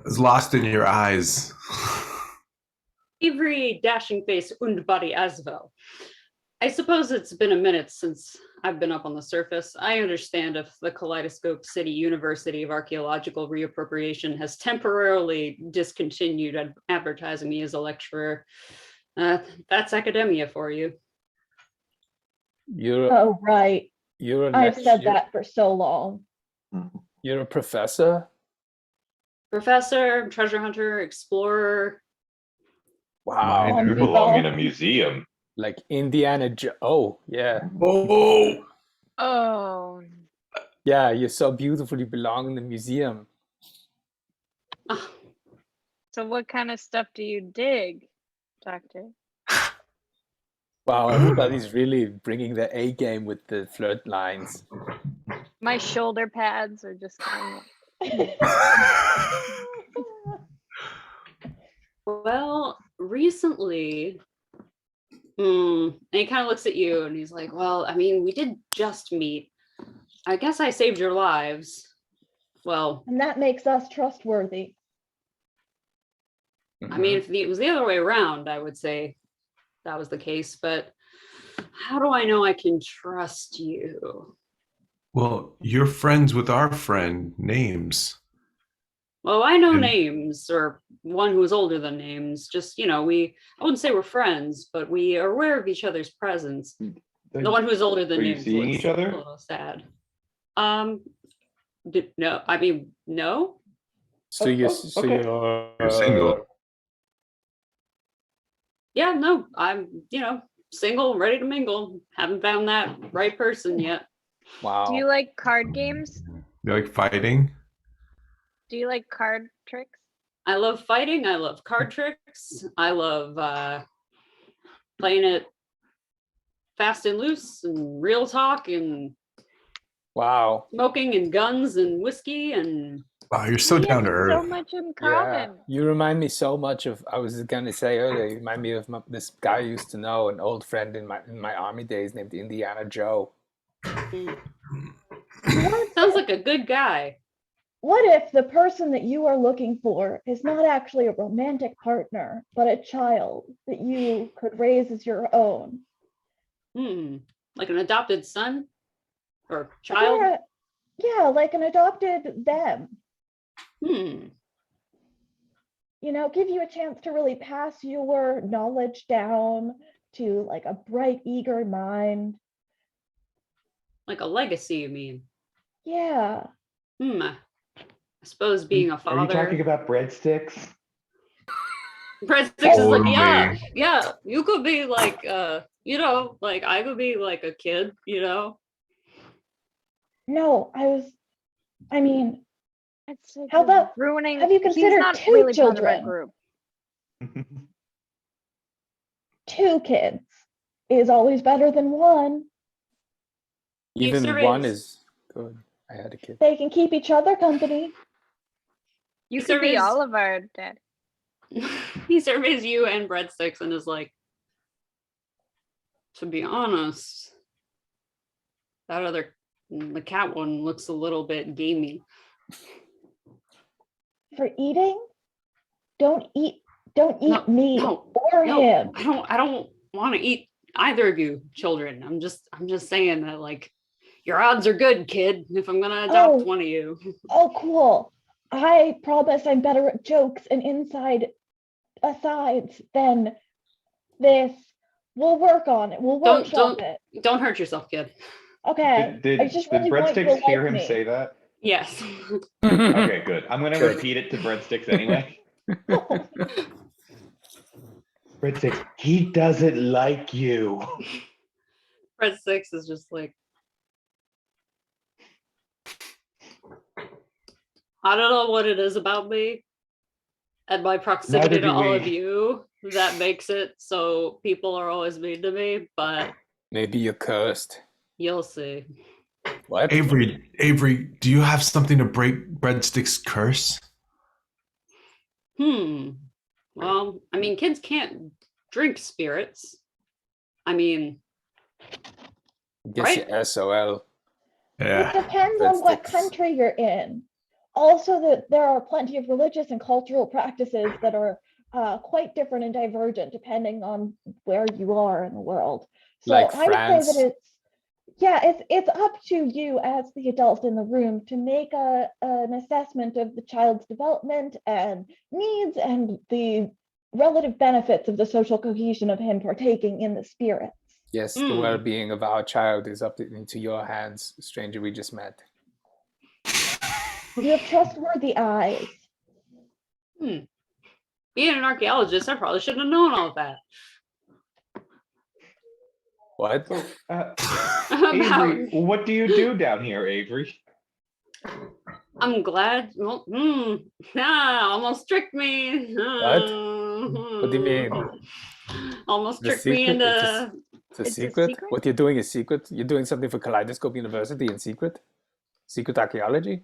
It's lost in your eyes. Avery Dashing Face und Body as well. I suppose it's been a minute since I've been up on the surface. I understand if the Kaleidoscope City University of Archaeological Reappropriation has temporarily discontinued advertising me as a lecturer. That's academia for you. Oh, right. I've said that for so long. You're a professor? Professor, treasure hunter, explorer. Wow. Mine do belong in a museum. Like Indiana Jones. Oh, yeah. Oh. Oh. Yeah, you so beautifully belong in the museum. So what kind of stuff do you dig, Doctor? Wow, everybody's really bringing the A game with the flirt lines. My shoulder pads are just kind of... Well, recently, and he kind of looks at you and he's like, well, I mean, we did just meet. I guess I saved your lives. Well, and that makes us trustworthy. I mean, if it was the other way around, I would say that was the case, but how do I know I can trust you? Well, you're friends with our friend, Names. Well, I know Names, or one who's older than Names. Just, I wouldn't say we're friends, but we are aware of each other's presence. The one who's older than Names. Are you seeing each other? A little sad. No, I mean, no. So Okay. You're single. Yeah, no, I'm, single, ready to mingle. Haven't found that right person yet. Wow. Do you like card games? You like fighting? Do you like card tricks? I love fighting. I love card tricks. I love playing it fast and loose and real talk and wow, smoking and guns and whiskey and... Wow, you're so down to earth. So much in common. Yeah. You remind me so much of, I was going to say earlier, you remind me of this guy I used to know, an old friend in my army days named Indiana Joe. Sounds like a good guy. What if the person that you are looking for is not actually a romantic partner, but a child that you could raise as your own? Like an adopted son or child? Yeah, like an adopted them. Hmm. Give you a chance to really pass your knowledge down to like a bright, eager mind. Like a legacy, you mean? Yeah. I suppose being a father. Are you talking about breadsticks? Breadsticks is like, yeah. You could be like, like I could be like a kid, No, I mean, It's like how about ruining? Have you considered he's not two really children? part of our group. 2 kids is always better than 1. Even 1 is good. I had a kid. They can keep each other company. You could be all of our dad. He surveys you and Breadsticks and is like, to be honest, the cat one looks a little bit gamey. For eating, don't eat me or him. I don't want to eat either of you children. I'm just saying that, like, your odds are good, kid, if I'm gonna adopt one of you. Oh, cool. I promise I'm better at jokes and asides than this. We'll work on it. We'll workshop it. Don't hurt yourself, kid. Okay. I just Did really want you to Breadsticks hear like him me. say that? Yes. Okay, good. I'm gonna Good. repeat it to Breadsticks anyway. Breadsticks, he doesn't like you. Breadsticks is just like, I don't know what it is about me and my proximity to all of you that makes it so people are always mean to me, but Maybe you're cursed. you'll see. What? Avery, do you have something to break Breadstick's curse? Well, I mean, kids can't drink spirits. I mean, Guess right? you're SOL. Yeah. It depends on what Breadsticks. country you're in. Also, that there are plenty of religious and cultural practices that are quite different and divergent depending on where you are in the world. So Like I would France. say that it's up to you as the adult in the room to make an assessment of the child's development and needs and the relative benefits of the social cohesion of him partaking in the spirits. Yes, the well-being of our child is up into your hands, stranger we just met. You have trustworthy eyes. Being an archaeologist, I probably shouldn't have known all of that. What? Avery, what do you do down here, Avery? I'm glad. Well, almost tricked me. What? What do you mean? Almost The tricked me secret? into. It's a It's a secret? secret? What you're doing is secret? You're doing something for Kaleidoscope University in secret? Secret archaeology?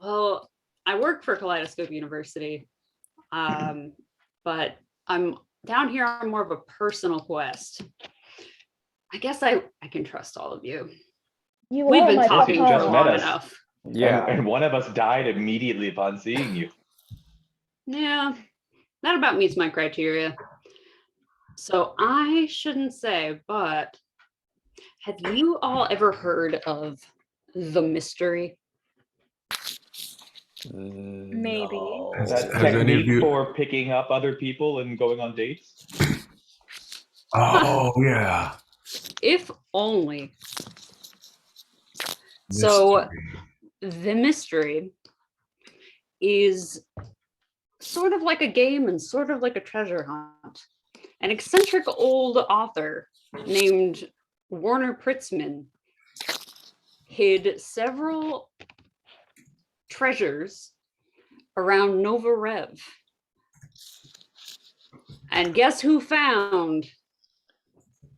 Well, I work for Kaleidoscope University, but I'm down here on more of a personal quest. I guess I can trust all of you. We've been talking for long enough. Yeah. And one of us died immediately upon seeing you. Yeah, that about meets my criteria. So I shouldn't say, but have you all ever heard of the mystery? Maybe. No. That Has any of technique you- for picking up other people and going on dates? Oh, yeah. If only. So Mystery. the mystery is sort of like a game and sort of like a treasure hunt. An eccentric old author named Warner Pritzman hid several treasures around Nova Rev. And guess who found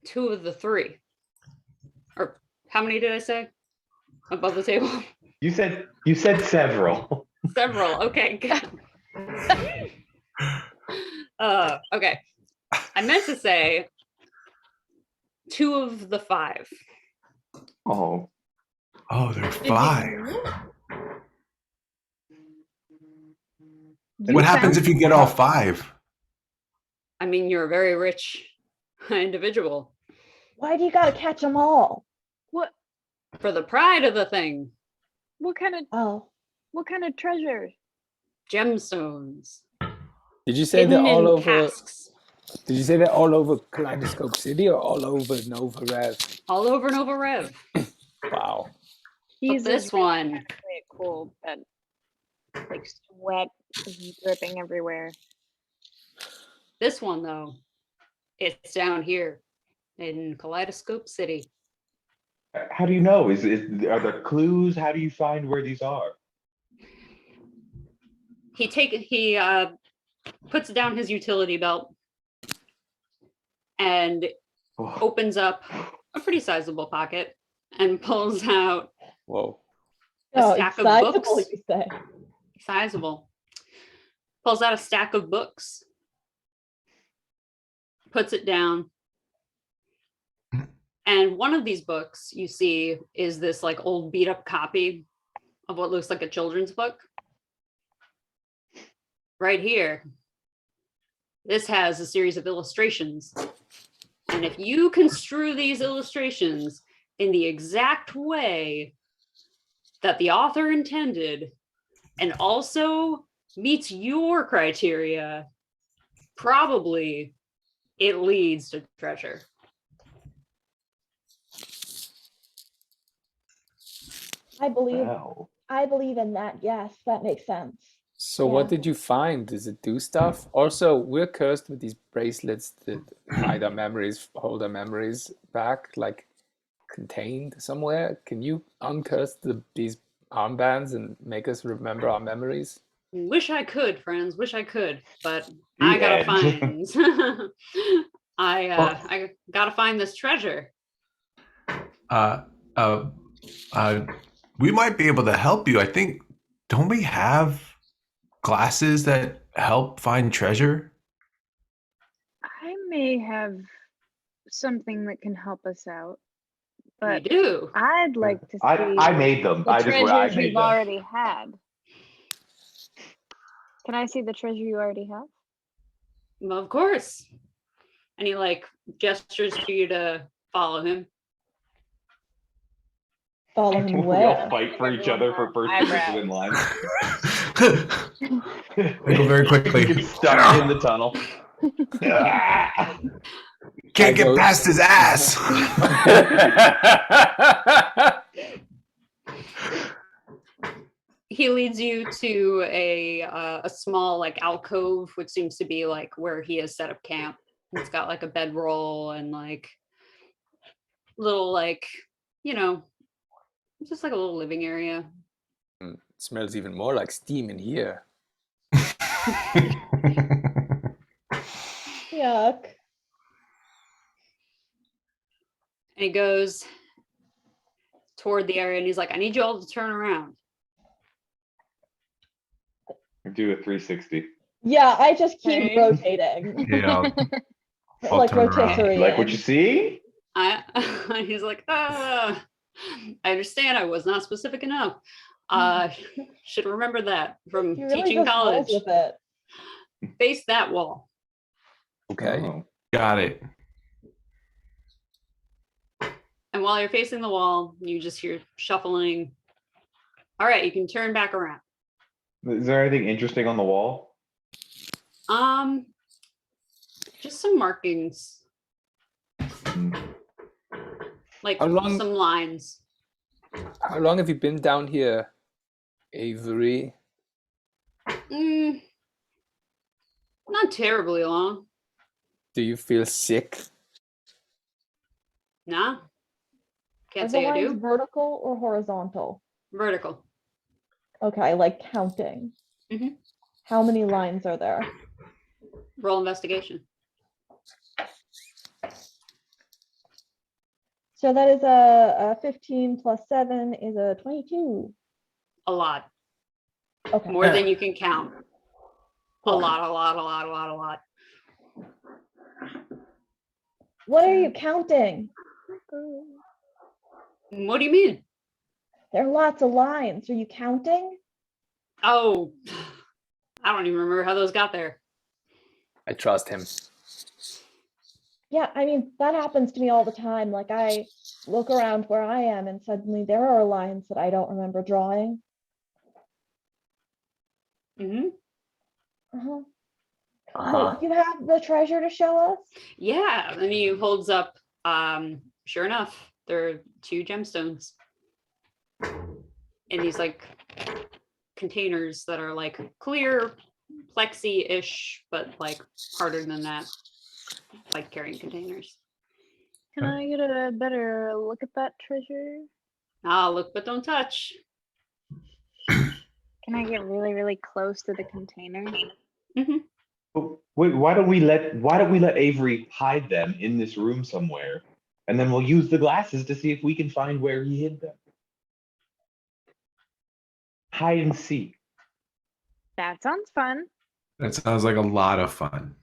two of the three? Or how many did I say above the table? You said several. Several. Okay, good. Okay. I meant to say two of the five. Oh. Oh, there are 5. What happens if you get all 5? I mean, you're a very rich individual. Why do you gotta catch them all? What For the pride of the thing, what kind of treasure? gemstones. Did you say Hidden they're all in over? casks. Did you say they're all over Kaleidoscope City or all over Nova Rev? All over Nova Rev. Wow. He's this one. Play it cool, but like sweat is dripping everywhere. This one, though, it's down here in Kaleidoscope City. How do you know? Are there clues? How do you find where these are? He puts down his utility belt and opens up a pretty sizable pocket and pulls out Whoa. a Oh, stack of sizable, books. you say. Sizable. Pulls out a stack of books, puts it down. And one of these books you see is this like old beat up copy of what looks like a children's book. Right here. This has a series of illustrations And if you construe these illustrations in the exact way that the author intended, and also meets your criteria, probably it leads to treasure. I believe Wow. in that. Yes, that makes sense. So what Yeah. did you find? Does it do stuff? Also, we're cursed with these bracelets that hide our memories, hold our memories back, like contained somewhere. Can you uncurse these armbands and make us remember our memories? Wish I could, friends. Wish I could, but The I gotta end. find. I gotta find this treasure. Uh, uh, we might be able to help you. I think, don't we have glasses that help find treasure? I may have something that can help us out, We but do. I'd like to see I made them. the I treasures made you've them. already had. Can I see the treasure you already have? Well, of course. And he like gestures to you to follow him. Follow him We all where? fight for each Everyone other for has first position eyebrows. in line. They go very quickly. He gets stuck in the tunnel. Can't get past his ass. He leads you to a small like alcove, which seems to be like where he has set up camp. It's got like a bedroll and like little like, you know, just like a little living area. It smells even more like steam in here. Yuck. And he goes toward the area and he's like, I need you all to turn around. Do a 360. Yeah, I just keep Okay. rotating. Yeah. I'll Like turn around. rotisserie. Like what you see? He's like, I understand I was not specific enough. Should remember that from He really teaching just rolls college. with it. Face that wall. Okay. Oh. Got it. And while you're facing the wall, you just hear shuffling. All right, you can turn back around. Is there anything interesting on the wall? Just some markings, like How long- some lines. How long have you been down here, Avery? Not terribly long. Do you feel sick? Nah. Are Can't the say I lines do. vertical or horizontal? Vertical. Okay, like counting. Mhm. How many lines are there? Roll investigation. So that is a 15 plus 7 is a 22. A lot. Okay. More than you can count. A Cool. lot. What are you counting? What do you mean? There are lots of lines. Are you counting? Oh, I don't even remember how those got there. I trust him. Yeah, I mean, that happens to me all the time. Like I look around where I am and suddenly there are lines that I don't remember drawing. Mm-hmm. Uh-huh. Uh-huh. You have the treasure to show us? Yeah, and he holds up, sure enough, there are 2 gemstones in these like containers that are like clear plexi-ish, but like harder than that, like carrying containers. Can I get a better look at that treasure? Look but don't touch. Can I get really, really close to the container? Wait, why don't we let Avery hide them in this room somewhere, and then we'll use the glasses to see if we can find where he hid them. Hide and seek. That sounds fun. That sounds like a lot of fun.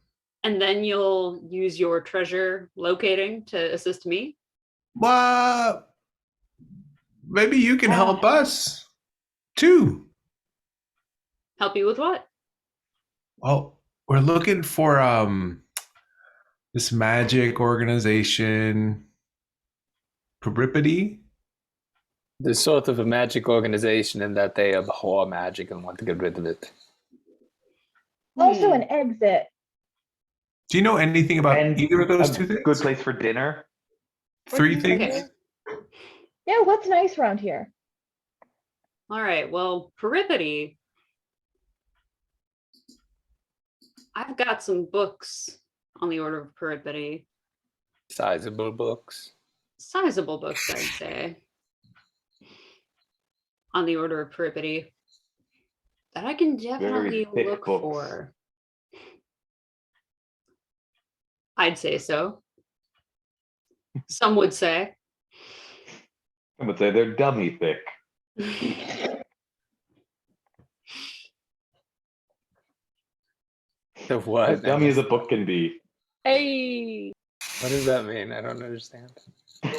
And then you'll use your treasure locating to assist me. Well, maybe you can help us too. Help you with what? Well, we're looking for this magic organization, perpetually. They're sort of a magic organization in that they abhor magic and want to get rid of it. Also an exit. Do you know anything about And either of those a two things? good place for dinner. Three things? Okay. Yeah, what's nice around here? All right. Well, peripety. I've got some books on the order of peripety. Sizable books. Sizable books, I'd say. On the order of peripety. That I can definitely thick look books. for. I'd say so. Some would say. I would say they're dummy thick. The what? As dummy as a book can be. Hey. What does that mean? I don't understand. Yeah,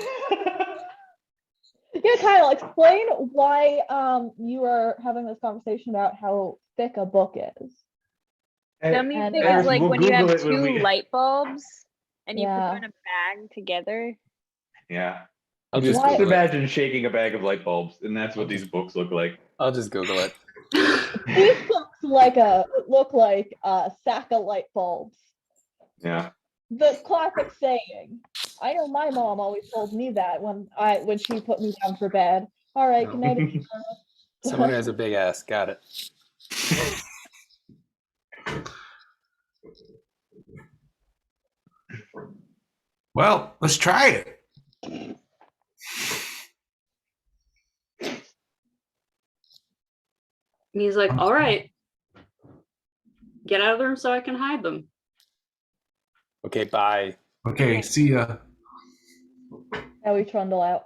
Kyle, explain why you are having this conversation about how thick a book is. Dummy And thick Iris, is like we'll when you have Google it when two we- light bulbs and you put Yeah. them in a bag together. Yeah. I'll just Why- Just Google it. imagine shaking a bag of light bulbs, and that's what these books look like. I'll just Google it. These books look like a sack of light bulbs. Yeah. The classic saying. I know my mom always told me that when she put me down for bed. All right, good night. Someone who has a big ass. Got it. Well, let's try it. And he's like, all right. Get out of the room so I can hide them. Okay, bye. Okay, see ya. Now we trundle out.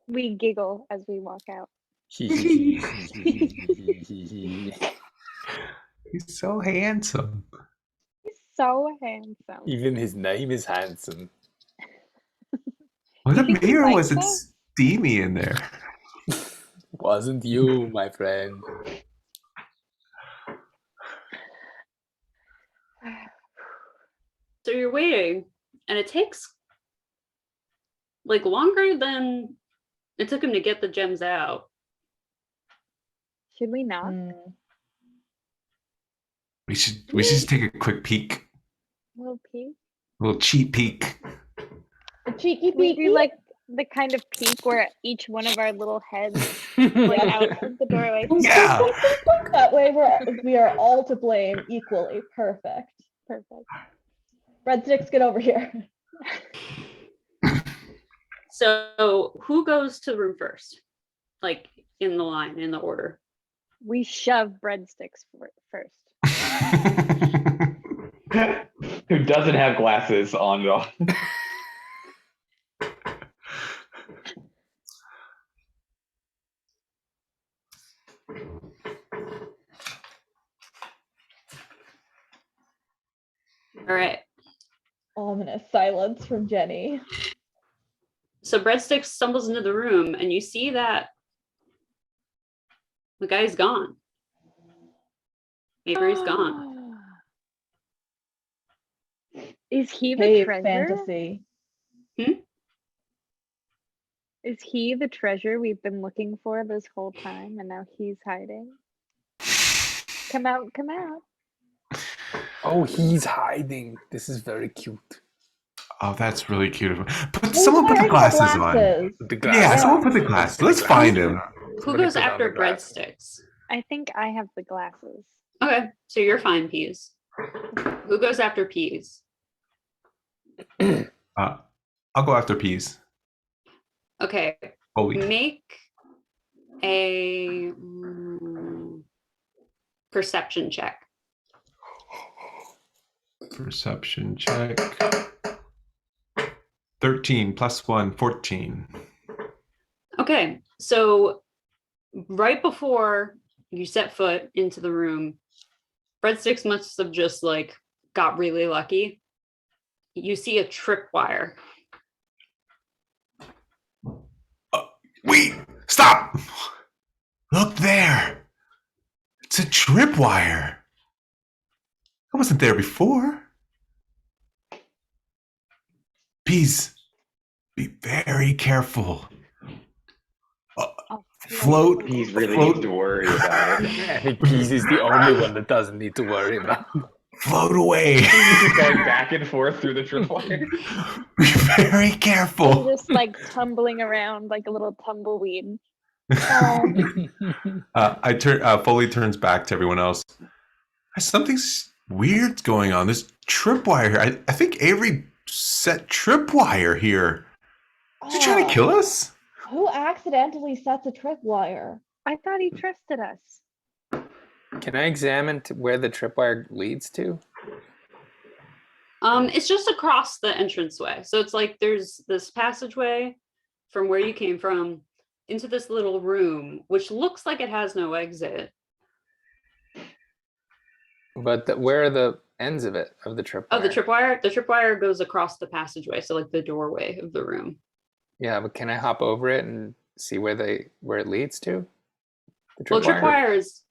We giggle as we walk out. He's so handsome. He's so handsome. Even his name is handsome. Was You it think me he or likes was it that? steamy in there? Wasn't you, my friend. So you're waiting, and it takes like longer than it took him to get the gems out. Should we not? Mm. We should just take a quick peek. Little peek. A little cheap peek. A cheeky We peeky. do like the kind of peek where each one of our little heads look out of the doorway. Yeah. That way we are all to blame equally. Perfect. Perfect. Breadsticks, get over here. So who goes to the room first? Like in the line, in the order. We shove breadsticks first. Who doesn't have glasses on? All right. Ominous silence from Jenny. So Breadsticks stumbles into the room, and you see that the guy's gone. Avery's gone. Is he the Cave treasure? fantasy. Is he the treasure we've been looking for this whole time and now he's hiding? Come out, come out. Oh, he's hiding. This is very cute. Oh, that's really cute. Who's Someone put the wearing glasses on. glasses? The Yeah, glasses. someone put the glasses. Let's find him. Who Somebody goes put on after the glasses. Breadsticks? I think I have the glasses. Okay, so you're fine, Peas. Who goes after Peas? I'll go after peas. Okay, Holy. make a perception check. Perception check. 13 plus 1, 14. Okay, so right before you set foot into the room, Breadsticks must have just like got really lucky. You see a tripwire. Wait! Stop! Look there! It's a tripwire. I wasn't there before. Peas, be very careful. I'll Float. He's really float, needs to worry about it. I think Peas is the only one that doesn't need to worry about. float away. He's just going back and forth through the tripwire. Be very I'm careful. just like tumbling around like a little tumbleweed. Foley turns back to everyone else. Something's weird's going on. This tripwire here. I think Avery set tripwire here. Is he trying to kill us? Who accidentally sets a tripwire? I thought he trusted us. Can I examine where the tripwire leads to? It's just across the entranceway. So it's like there's this passageway from where you came from into this little room, which looks like it has no exit. But where are the ends of it, of the tripwire? Oh, the tripwire? The tripwire goes across the passageway, so like the doorway of the room. Yeah, but can I hop over it and see where it leads to? Well, tripwire is,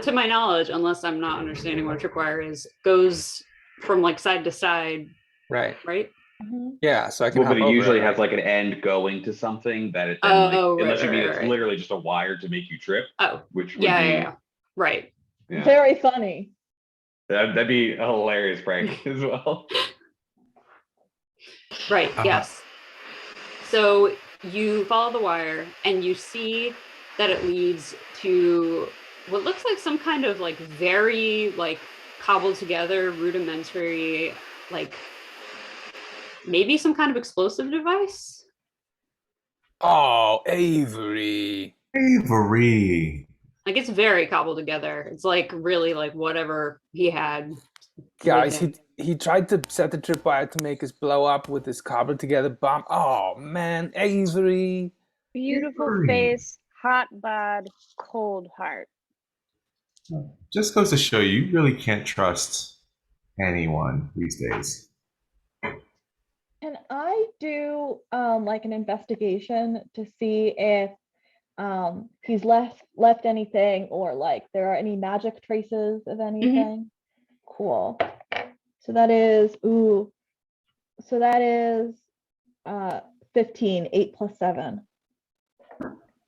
to my knowledge, unless I'm not understanding what a tripwire is, goes from like side to side, Right. right? Mm-hmm. Yeah, so I can Well, hop but it over usually it. has like an end going to something that it then Oh, unless you mean right, it's right. literally just a wire to make you trip, Oh, which would yeah. be Right. yeah. Very funny. That'd be a hilarious prank as well. Right, yes. So you follow the wire and you see that it leads to what looks like some kind of like very like cobbled together rudimentary, like maybe some kind of explosive device. Oh, Avery. Avery. Like it's very cobbled together. It's like really like whatever he had. Guys, with him. he tried to set the tripwire to make us blow up with this cobbled together bomb. Oh man, Avery. Beautiful Avery. face, hot bod, cold heart. Just goes to show you really can't trust anyone these days. Can I do like an investigation to see if he's left anything or like there are any magic traces of anything? Cool. So that is 15, 8 plus 7.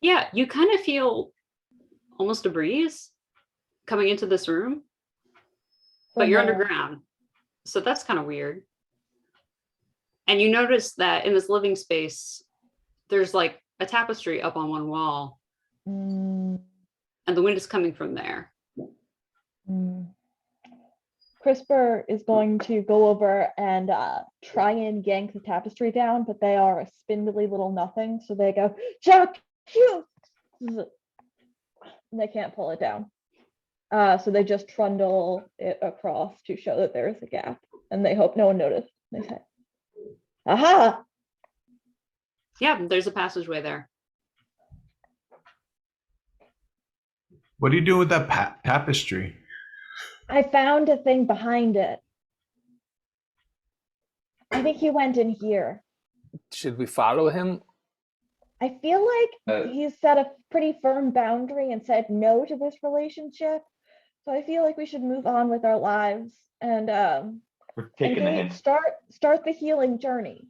Yeah, you kind of feel almost a breeze coming into this room, but you're underground. So that's kind of weird. And you notice that in this living space, there's like a tapestry up on one wall, and the wind is coming from there. CRISPR is going to go over and try and yank the tapestry down, but they are a spindly little nothing. So they go, Chuck, shoot! And they can't pull it down. So they just trundle it across to show that there is a gap. And they hope no one noticed. They say, aha! Yeah, there's a passageway there. What are you doing with that tapestry? I found a thing behind it. I think he went in here. Should we follow him? I feel like he's set a pretty firm boundary and said no to this relationship. So I feel like we should move on with our lives and We're taking a hint. start the healing journey.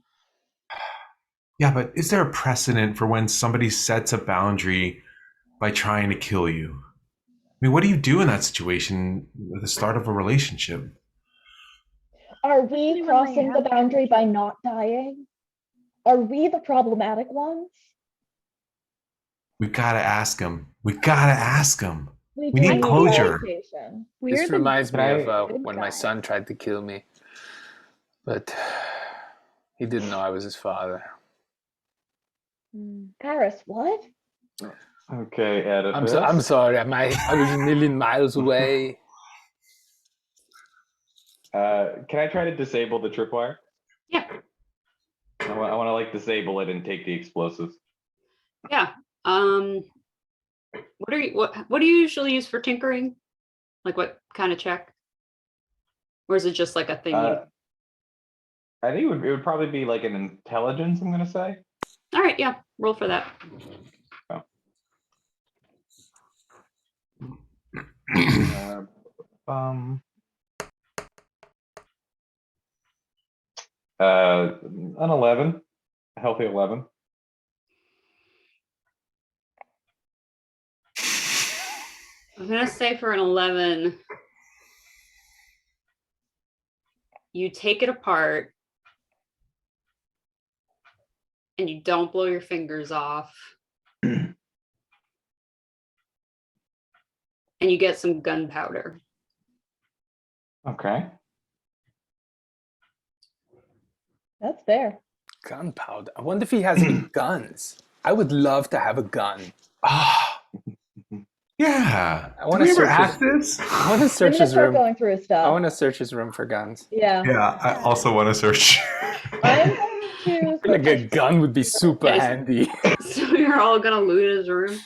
Yeah, but is there a precedent for when somebody sets a boundary by trying to kill you? I mean, what do you do in that situation at the start of a relationship? Are we crossing the boundary by not dying? Are we the problematic ones? We gotta ask him. We gotta ask him. We do need closure. clarification. This reminds me of good when my guys. son tried to kill me, but he didn't know I was his father. Paris, what? Okay, Oedipus. I'm sorry. I was a million miles away. Can I try to disable the tripwire? Yeah. I want to like disable it and take the explosives. Yeah. What do you usually use for tinkering? Like what kind of check? Or is it just like a thing? I think it would probably be like an intelligence, I'm gonna say. All right, yeah, roll for that. An 11, a healthy 11. I'm gonna say for an 11, you take it apart and you don't blow your fingers off. And you get some gunpowder. Okay. That's fair. Gunpowder. I wonder if he has any guns. I would love to have a gun. Ah, yeah. I Did wanna we ever search ask this? I want to I'm search gonna his start room. going through his I stuff. want to search his room for guns. Yeah. Yeah, I also want to search. I'm going to I feel like a gun would be super Guys. handy. So you're all gonna loot his room.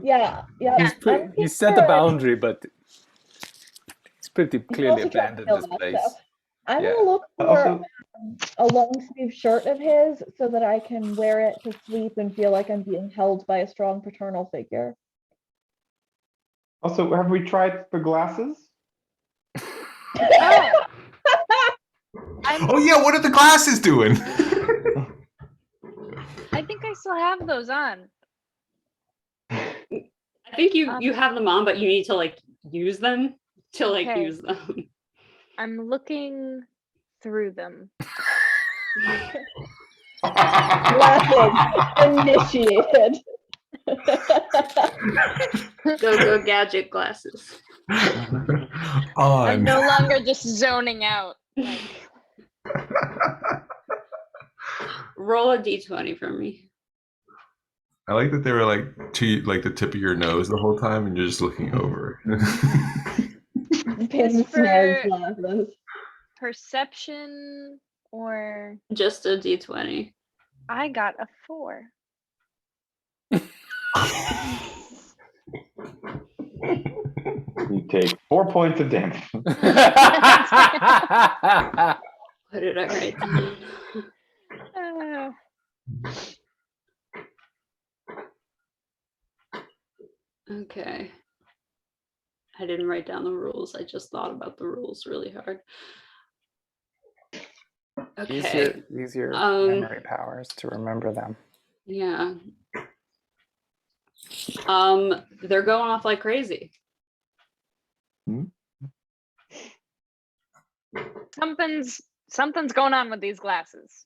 Yeah. You set the boundary, but it's pretty clearly abandoned, this place. I'm Yeah. gonna look for Also, a long sleeve shirt of his so that I can wear it to sleep and feel like I'm being held by a strong paternal figure. also, have we tried the glasses? Oh, Oh yeah, what are the glasses doing? I think I still have those on. I think you have them on, but you need to like use them to like Okay. use them. I'm looking through them. Glasses initiated. Go gadget glasses. I'm no longer just zoning out. Like, Roll a d20 for me. I like that they were like to like the tip of your nose the whole time, and you're just looking over. Pin for- snares glasses. perception or Just a d20. I got a 4. You take 4 points of damage. What did I write down? Okay. I didn't write down the rules. I just thought about the rules really hard. Okay. Use your memory powers to remember them. Yeah. They're going off like crazy. Something's going on with these glasses.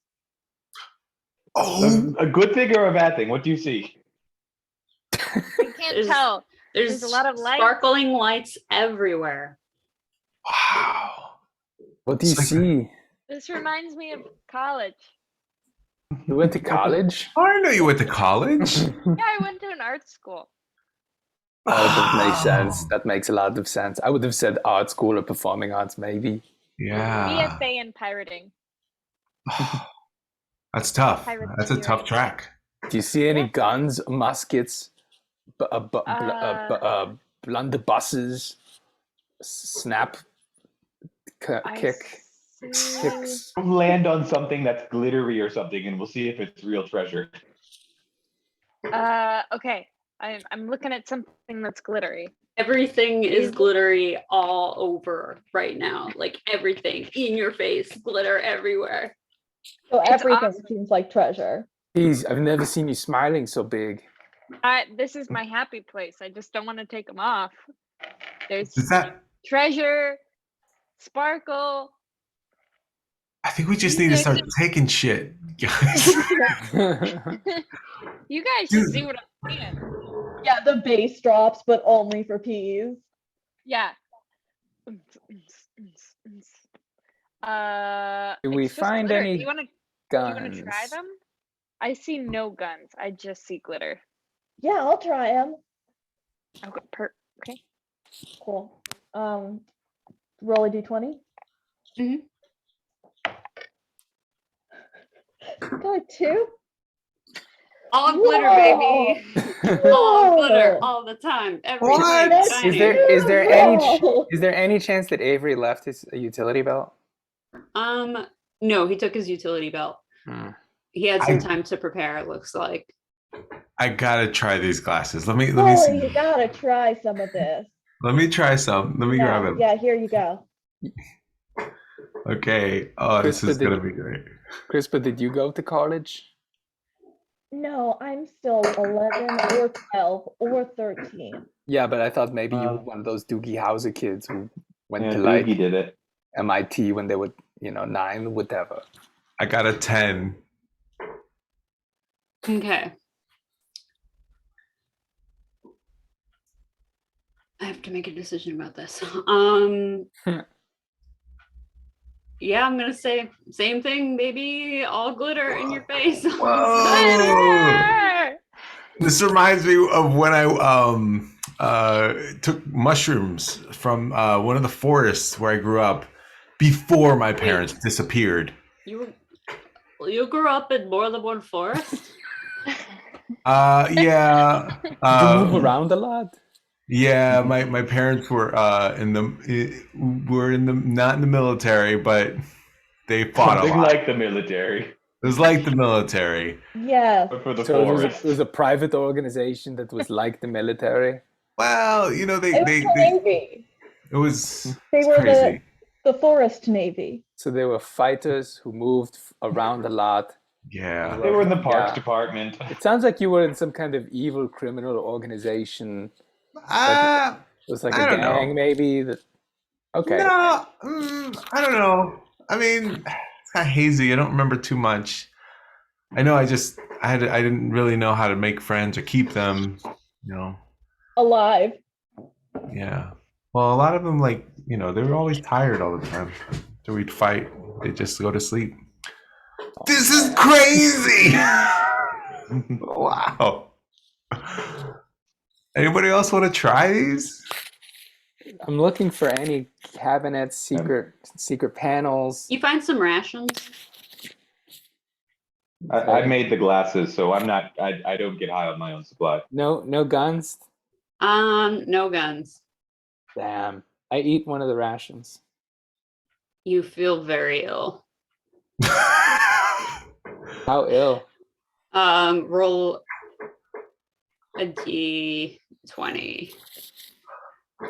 Oh, A good thing or a bad thing? What do you see? I can't tell. There's a lot of lights. sparkling lights everywhere. wow. What do you It's like see? This reminds me of college. You went to college? I didn't know you went to college. Yeah, I went to an art school. Oh, that makes sense. That makes a lot of sense. I would have said art school or performing arts, maybe. Yeah. BSA in pirating. That's tough. Pirates That's a here. tough track. Do you see any Yeah. guns, muskets, blunderbusses, snap, kick, kicks? Land on something that's glittery or something, and we'll see if it's real treasure. Okay. I'm looking at something that's glittery. Everything is glittery all over right now. Like everything in your face, glitter everywhere. So It's everything awesome. seems like treasure. Jeez, I've never seen you smiling so big. This is my happy place. I just don't want to take them off. There's Is that? treasure, sparkle. I think we just need to start taking shit, guys. You guys should see what I'm seeing. Yeah, the bass drops, but only for peas. Yeah. Do we it's just find glitter. any Do you want guns? to try them? I see no guns. I just see glitter. Yeah, I'll try them. Okay. Cool. Roll a d20. Mhm. Got 2. All glitter, Whoa! baby. All glitter, Whoa! all the time. What? Everything. That's shiny. Is there any chance that Avery left his utility belt? No, he took his utility belt. He had some time to prepare, it looks like. I gotta try these glasses. Let me Holy, see. you gotta try some of this. Let me try some. Let me grab Yeah, them. yeah, here you go. Okay. Oh, this Krista, is gonna be great. Crispa, did you go to college? No, I'm still 11 or 12 or 13. Yeah, but I thought maybe you were one of those Doogie Howser kids who went Yeah, to Doogie like did it. MIT when they were, 9, whatever. I got a 10. Okay. I have to make a decision about this. Yeah, I'm gonna say same thing. Maybe all glitter in your face. Whoa! This reminds me of when I took mushrooms from one of the forests where I grew up before my parents disappeared. You grew up in more than one forest? Yeah. Did you move around a lot? Yeah, my parents were not in the military, but they fought a Something lot. like the military, It was like the military. Yes. but for the So forest. it was a private organization that was like the military. Well, It was the Navy. it was They it's were crazy. the Forest Navy. So they were fighters who moved around a lot. Yeah. They were in the parks Yeah. department. It sounds like you were in some kind of evil criminal organization. I It was like I a don't gang, know. maybe. Okay. No, I don't know. I mean, it's kind of hazy. I don't remember too much. I know I didn't really know how to make friends or keep them, Alive. Yeah. Well, a lot of them, they were always tired all the time. So we'd fight. They'd just go to sleep. This is crazy! Wow. Anybody else want to try these? I'm looking for any cabinets, secret panels. You find some rations? I made the glasses, so I'm not. I don't get high on my own supply. No guns. No guns. Damn. I eat one of the rations. You feel very ill. How ill? Roll a d20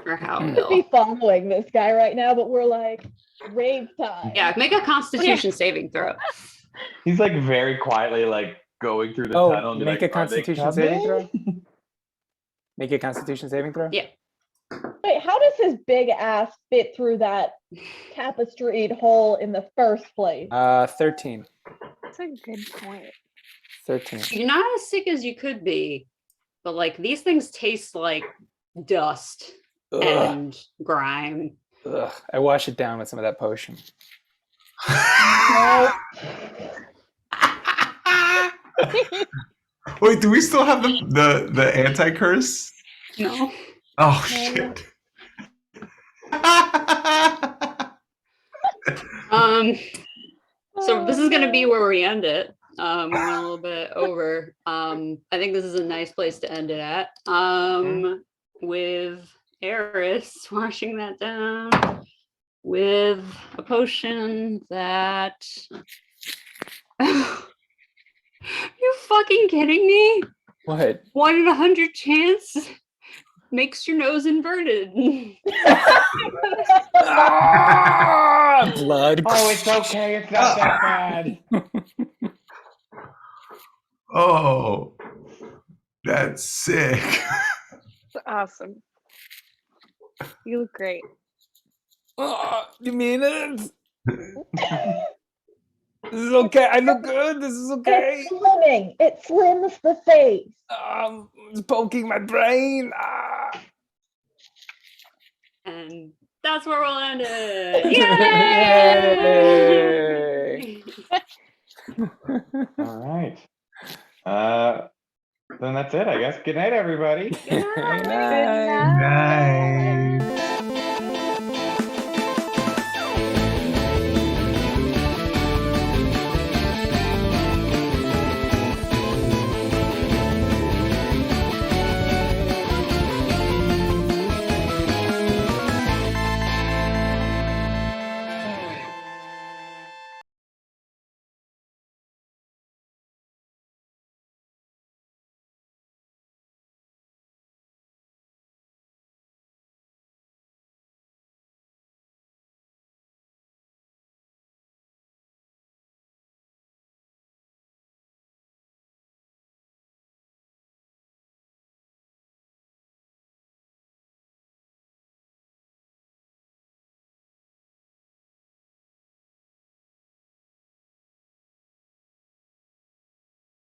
for how We could be ill. following this guy right now, but we're like rave time. Yeah, make a Constitution saving throw. He's like very quietly going through the tunnel. And be Make like, a "Are they Constitution saving coming?" throw. Make a Constitution saving throw. Yeah. Wait, how does his big ass fit through that tapestried hole in the first place? 13. That's a good point. 13. You're not as sick as you could be, but these things taste like dust Ugh. and grime. Ugh. I wash it down with some of that potion. No. Wait, do we still have the anti-curse? No. Oh, shit. So this is gonna be where we end it. We went a little bit over. I think this is a nice place to end it at. With Eris washing that down with a potion that you fucking kidding me? What? 1 in 100 chance makes your nose inverted. Ah, blood. Oh, it's okay. It's not that bad. Oh, that's sick. That's awesome. You look great. Oh, you mean it? This is okay. I look good. This is okay. It's slimming. It slims the face. It's poking my brain. Ah. And that's where we'll end it. Yay! Yay! All right. Then that's it, I guess. Good night, everybody. Good night. Good Good night. night. Nice.